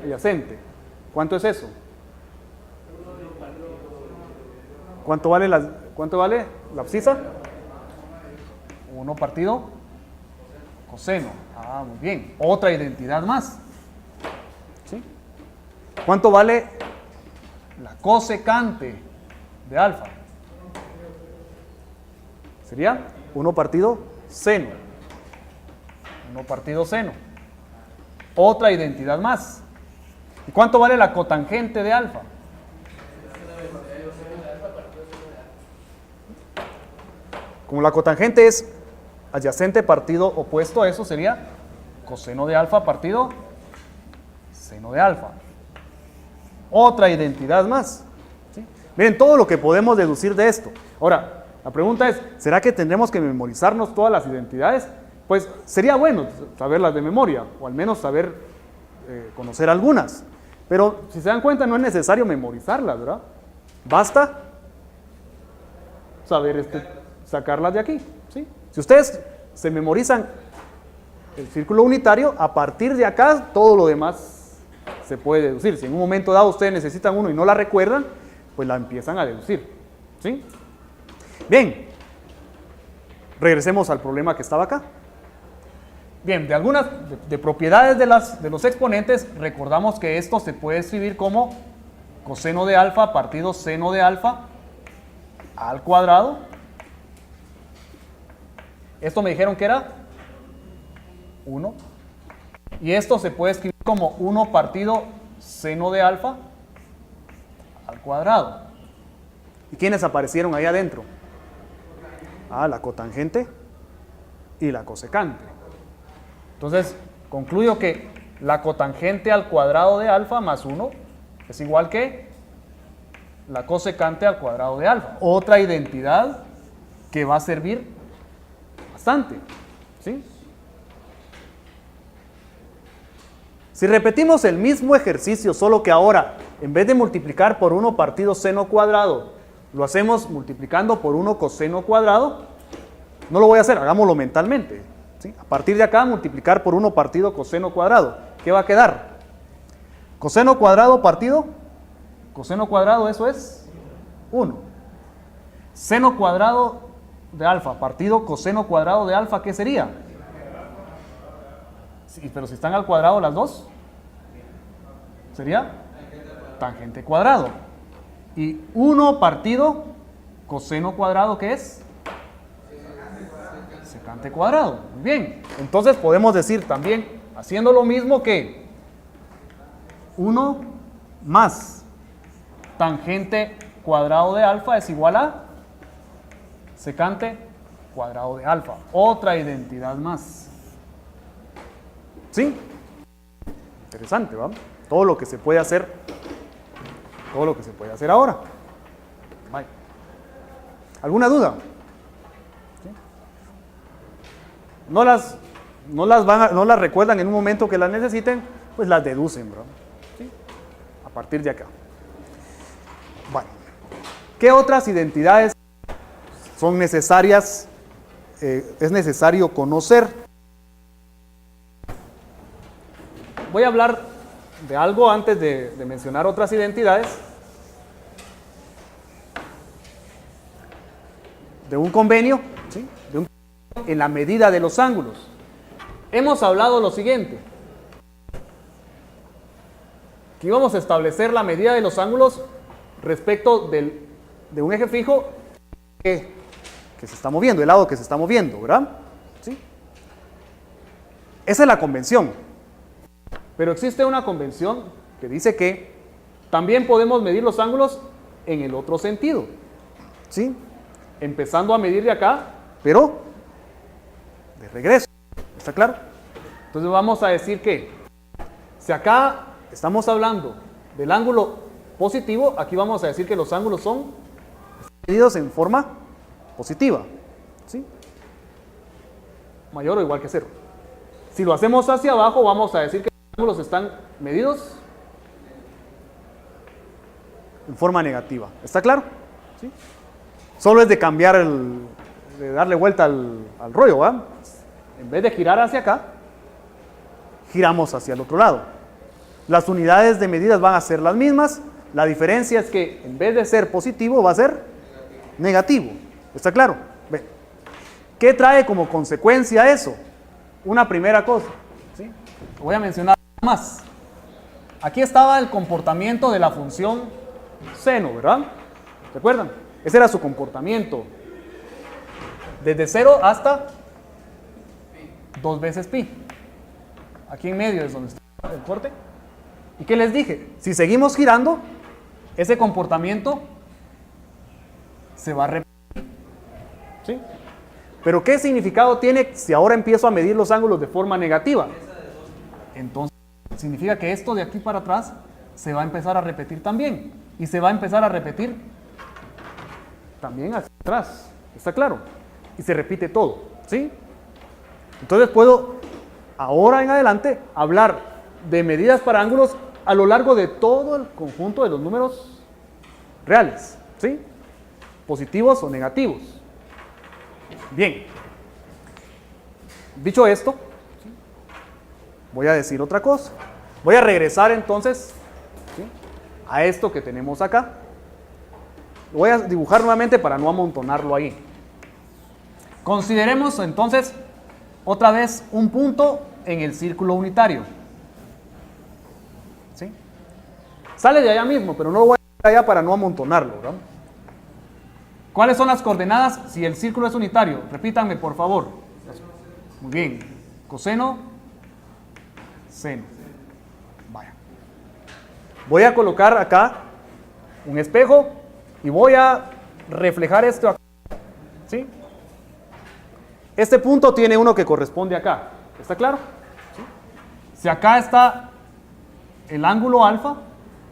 adyacente. ¿Cuánto es eso? ¿Cuánto vale la abscisa? 1 partido coseno. Ah, muy bien. Otra identidad más. ¿Sí? ¿Cuánto vale la cosecante de alfa? Sería 1 partido seno. 1 partido seno. Otra identidad más. ¿Y cuánto vale la cotangente de alfa? Como la cotangente es adyacente partido opuesto a eso, sería coseno de alfa partido seno de alfa. Otra identidad más. ¿Sí? Miren todo lo que podemos deducir de esto. Ahora, la pregunta es, ¿será que tendremos que memorizarnos todas las identidades? Pues sería bueno saberlas de memoria, o al menos saber conocer algunas. Pero si se dan cuenta, no es necesario memorizarlas, ¿verdad? Basta saber sacarlas de aquí. ¿Sí? Si ustedes se memorizan el círculo unitario, a partir de acá todo lo demás se puede deducir. Si en un momento dado ustedes necesitan uno y no la recuerdan, pues la empiezan a deducir. ¿Sí? Bien. Regresemos al problema que estaba acá. Bien, de algunas de propiedades de los exponentes, recordamos que esto se puede escribir como coseno de alfa partido seno de alfa al cuadrado. Esto me dijeron que era 1. Y esto se puede escribir como 1 partido seno de alfa al cuadrado. ¿Y quiénes aparecieron ahí adentro? La cotangente y la cosecante. Entonces, concluyo que la cotangente al cuadrado de alfa más 1 es igual que la cosecante al cuadrado de alfa. Otra identidad que va a servir bastante, ¿sí? Si repetimos el mismo ejercicio, solo que ahora, en vez de multiplicar por 1 partido seno cuadrado, lo hacemos multiplicando por 1 coseno cuadrado, no lo voy a hacer, hagámoslo mentalmente, ¿sí? A partir de acá, multiplicar por 1 partido coseno cuadrado. ¿Qué va a quedar? Coseno cuadrado partido coseno cuadrado, eso es 1. Seno cuadrado de alfa partido coseno cuadrado de alfa, ¿qué sería? Sí, pero si están al cuadrado las dos, sería tangente cuadrado. Y 1 partido coseno cuadrado, ¿qué es? Secante cuadrado. Muy bien. Entonces podemos decir también, haciendo lo mismo, que 1 más tangente cuadrado de alfa es igual a secante cuadrado de alfa. Otra identidad más. ¿Sí? Interesante, ¿va? Todo lo que se puede hacer ahora. Bye. ¿Alguna duda? ¿Sí? No las recuerdan en un momento que las necesiten, pues las deducen, ¿verdad? ¿Sí? A partir de acá. Bueno, ¿qué otras identidades son necesarias? Es necesario conocer. Voy a hablar de algo antes de mencionar otras identidades. De un convenio, ¿sí? En la medida de los ángulos. Hemos hablado lo siguiente. Que íbamos a establecer la medida de los ángulos respecto de un eje fijo que se está moviendo, el lado que se está moviendo, ¿verdad? ¿Sí? Esa es la convención. Pero existe una convención que dice que también podemos medir los ángulos en el otro sentido, ¿sí? Empezando a medir de acá, pero de regreso. ¿Está claro? Entonces vamos a decir que si acá estamos hablando del ángulo positivo, aquí vamos a decir que los ángulos son medidos en forma positiva, ¿sí? Mayor o igual que 0. Si lo hacemos hacia abajo, vamos a decir que los ángulos están medidos en forma negativa. ¿Está claro? ¿Sí? Solo es de cambiar de darle vuelta al rollo, ¿va? En vez de girar hacia acá, giramos hacia el otro lado. Las unidades de medidas van a ser las mismas. La diferencia es que en vez de ser positivo, va a ser negativo. ¿Está claro? Ve. ¿Qué trae como consecuencia eso? Una primera cosa, ¿sí? Voy a mencionar más. Aquí estaba el comportamiento de la función seno, ¿verdad? ¿Recuerdan? Ese era su comportamiento. Desde 0 hasta 2 veces pi. Aquí en medio es donde está el corte. ¿Y qué les dije? Si seguimos girando, ese comportamiento se va a repetir. ¿Sí? Pero ¿qué significado tiene si ahora empiezo a medir los ángulos de forma negativa? Entonces significa que esto de aquí para atrás se va a empezar a repetir también. Y se va a empezar a repetir también hacia atrás. ¿Está claro? Y se repite todo. ¿Sí? Entonces puedo ahora en adelante hablar de medidas para ángulos a lo largo de todo el conjunto de los números reales. ¿Sí? Positivos o negativos. Bien. Dicho esto, voy a decir otra cosa. Voy a regresar entonces, ¿sí?, a esto que tenemos acá. Lo voy a dibujar nuevamente para no amontonarlo ahí. Consideremos entonces otra vez un punto en el círculo unitario. ¿Sí? Sale de allá mismo, pero no lo voy a poner allá para no amontonarlo, ¿verdad? ¿Cuáles son las coordenadas si el círculo es unitario? Repítanme, por favor. Muy bien. Coseno, seno. Vaya. Voy a colocar acá un espejo y voy a reflejar esto acá. ¿Sí? Este punto tiene uno que corresponde acá. ¿Está claro? ¿Sí? Si acá está el ángulo alfa,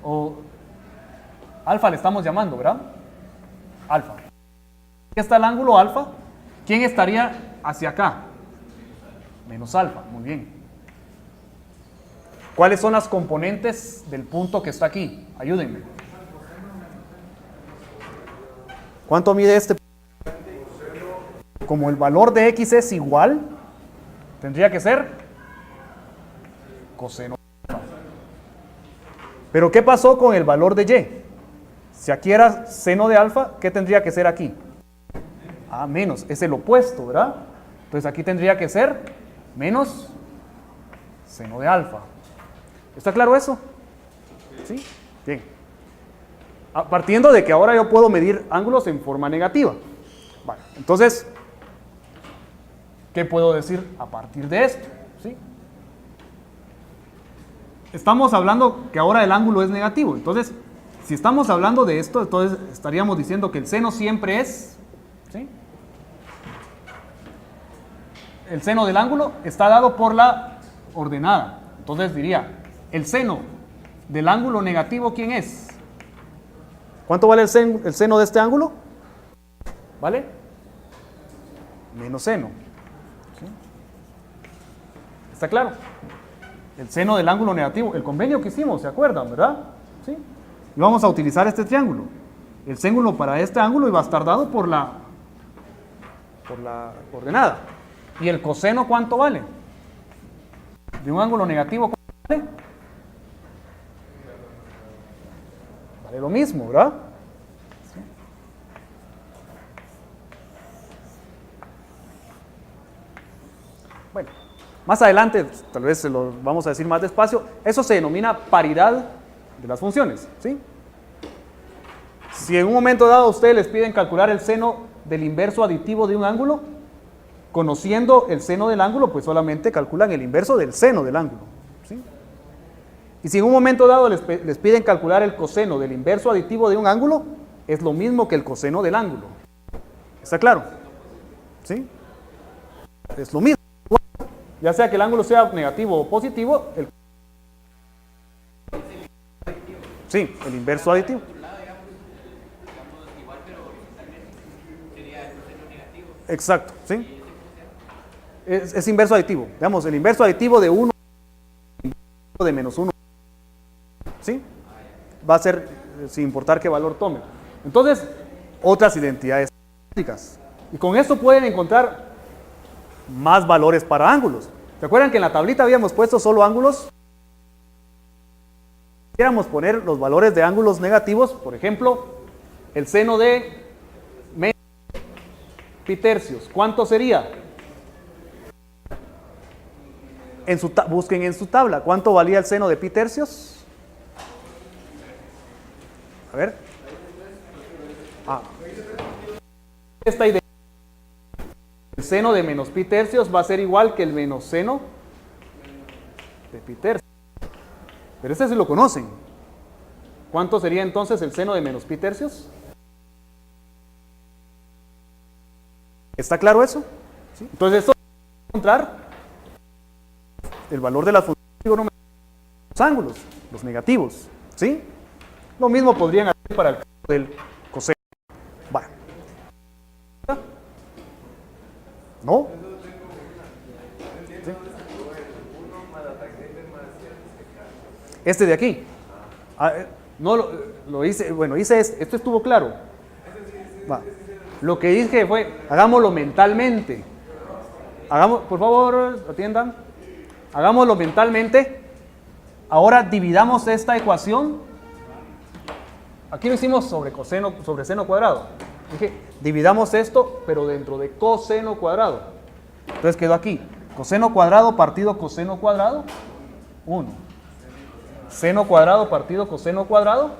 o alfa le estamos llamando, ¿verdad? Alfa. Aquí está el ángulo alfa. ¿Quién estaría hacia acá? Menos alfa. Muy bien. ¿Cuáles son las componentes del punto que está aquí? Ayúdenme. ¿Cuánto mide este punto? Como el valor de x es igual, tendría que ser coseno de alfa. Pero ¿qué pasó con el valor de y? Si aquí era seno de alfa, ¿qué tendría que ser aquí? Ah, menos, es el opuesto, ¿verdad? Entonces aquí tendría que ser menos seno de alfa. ¿Está claro eso? ¿Sí? Bien. Partiendo de que ahora yo puedo medir ángulos en forma negativa. Vale, entonces, ¿qué puedo decir a partir de esto? ¿Sí? Estamos hablando que ahora el ángulo es negativo. Entonces, si estamos hablando de esto, entonces estaríamos diciendo que el seno siempre es, ¿sí? El seno del ángulo está dado por la ordenada. Entonces diría, el seno del ángulo negativo, ¿quién es? ¿Cuánto vale el seno de este ángulo? ¿Vale? Menos seno. ¿Sí? ¿Está claro? El seno del ángulo negativo, el convenio que hicimos, ¿se acuerdan, verdad? ¿Sí? Y vamos a utilizar este triángulo. El seno para este ángulo iba a estar dado por la ordenada. ¿Y el coseno cuánto vale? De un ángulo negativo, ¿cuánto vale? Vale lo mismo, ¿verdad? ¿Sí? Bueno, más adelante, tal vez se lo vamos a decir más despacio, eso se denomina paridad de las funciones, ¿sí? Si en un momento dado ustedes les piden calcular el seno del inverso aditivo de un ángulo, conociendo el seno del ángulo, pues solamente calculan el inverso del seno del ángulo, ¿sí? Y si en un momento dado les piden calcular el coseno del inverso aditivo de un ángulo, es lo mismo que el coseno del ángulo. ¿Está claro? ¿Sí? Es lo mismo. Ya sea que el ángulo sea negativo o positivo, sí, el inverso aditivo. Exacto, ¿sí? Es inverso aditivo. Digamos, el inverso aditivo de 1 de menos 1, ¿sí? Va a ser sin importar qué valor tome. Entonces, otras identidades físicas. Y con esto pueden encontrar más valores para ángulos. ¿Se acuerdan que en la tablita habíamos puesto solo ángulos? Quisiéramos poner los valores de ángulos negativos, por ejemplo, el seno de menos pi tercios. ¿Cuánto sería? Busquen en su tabla. ¿Cuánto valía el seno de pi tercios? A ver. Esta idea. El seno de menos pi tercios va a ser igual que el menos seno de pi tercios. Pero este sí lo conocen. ¿Cuánto sería entonces el seno de menos pi tercios? ¿Está claro eso? ¿Sí? Entonces, esto es encontrar el valor de las funciones trigonométricas de los ángulos, los negativos. ¿Sí? Lo mismo podrían hacer para el caso del coseno. Vale. ¿No? ¿Sí? Este de aquí. No lo hice, bueno, hice esto estuvo claro. Va. Lo que dije fue, hagámoslo mentalmente. Por favor, atiendan. Hagámoslo mentalmente. Ahora dividamos esta ecuación. Aquí lo hicimos sobre seno cuadrado. Dije, dividamos esto, pero dentro de coseno cuadrado. Entonces quedó aquí, coseno cuadrado partido coseno cuadrado, 1. Seno cuadrado partido coseno cuadrado,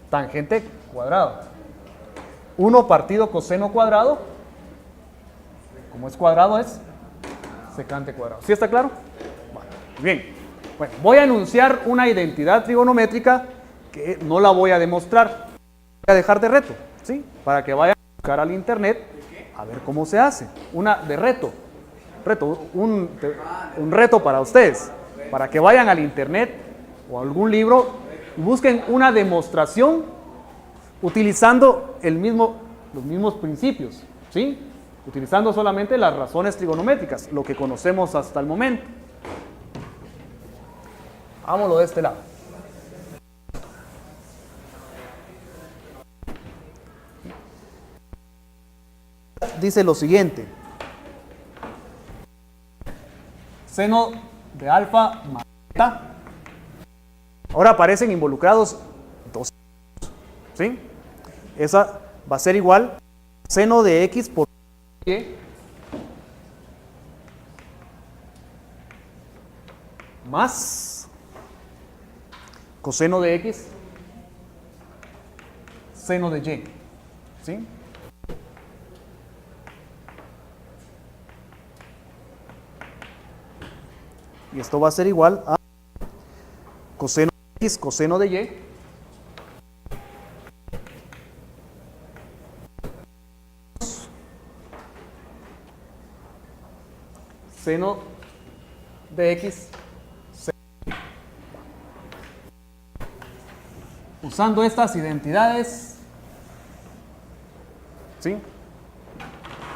tangente cuadrado. 1 partido coseno cuadrado, como es cuadrado es secante cuadrado. ¿Sí está claro? Bueno, bien. Bueno, voy a enunciar una identidad trigonométrica que no la voy a demostrar. Voy a dejar de reto, ¿sí? Para que vayan a buscar al internet a ver cómo se hace. Una de reto. Un reto para ustedes. Para que vayan al internet o a algún libro y busquen una demostración utilizando los mismos principios, ¿sí? Utilizando solamente las razones trigonométricas, lo que conocemos hasta el momento. Hagámoslo de este lado. Dice lo siguiente: seno de alfa más beta. Ahora aparecen involucrados dos, ¿sí? Esa va a ser igual a seno de x por y más coseno de x seno de y, ¿sí? Y esto va a ser igual a coseno de x coseno de y seno de x. Usando estas identidades, ¿sí?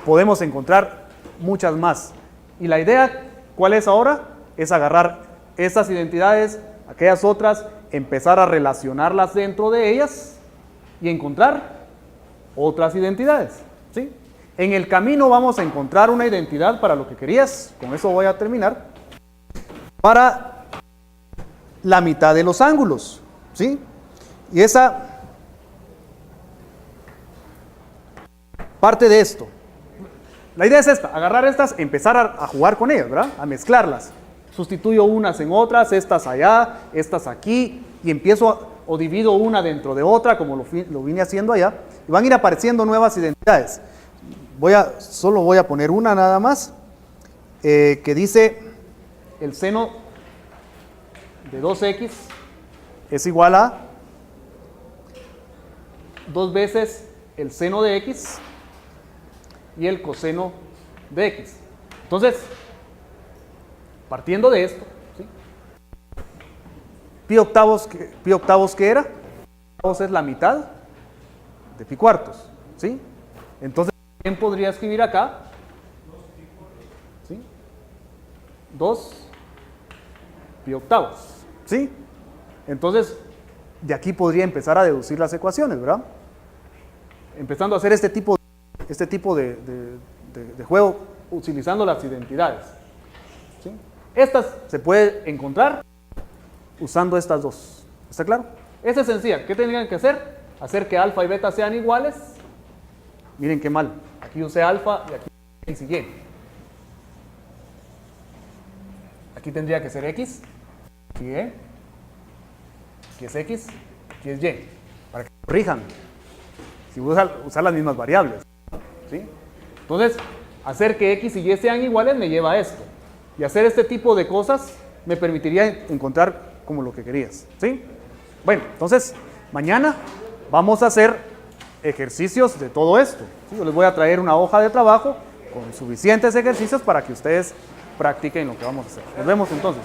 Podemos encontrar muchas más. Y la idea, ¿cuál es ahora? Es agarrar estas identidades, aquellas otras, empezar a relacionarlas dentro de ellas y encontrar otras identidades, ¿sí? En el camino vamos a encontrar una identidad para lo que querías, con eso voy a terminar, para la mitad de los ángulos, ¿sí? Y esa parte de esto. La idea es esta, agarrar estas, empezar a jugar con ellas, ¿verdad? A mezclarlas. Sustituyo unas en otras, estas allá, estas aquí, y empiezo o divido una dentro de otra, como lo vine haciendo allá, y van a ir apareciendo nuevas identidades. Solo voy a poner una nada más, que dice el seno de 2x es igual a 2 veces el seno de x y el coseno de x. Entonces, partiendo de esto, ¿sí? Pi octavos, ¿qué era? Pi octavos es la mitad de pi cuartos, ¿sí? Entonces, ¿quién podría escribir acá? ¿Sí? 2 pi octavos, ¿sí? Entonces, de aquí podría empezar a deducir las ecuaciones, ¿verdad? Empezando a hacer este tipo de juego utilizando las identidades, ¿sí? Estas se puede encontrar usando estas dos. ¿Está claro? Esa es sencilla. ¿Qué tendrían que hacer? Hacer que alfa y beta sean iguales. Miren qué mal. Aquí usé alfa y aquí x y y. Aquí tendría que ser x, aquí y, aquí es x, aquí es y. Para que corrijan. Si usar las mismas variables, ¿sí? Entonces, hacer que x y y sean iguales me lleva a esto. Y hacer este tipo de cosas me permitiría encontrar como lo que querías, ¿sí? Bueno, entonces, mañana vamos a hacer ejercicios de todo esto, ¿sí? Yo les voy a traer una hoja de trabajo con suficientes ejercicios para que ustedes practiquen lo que vamos a hacer. Nos vemos entonces.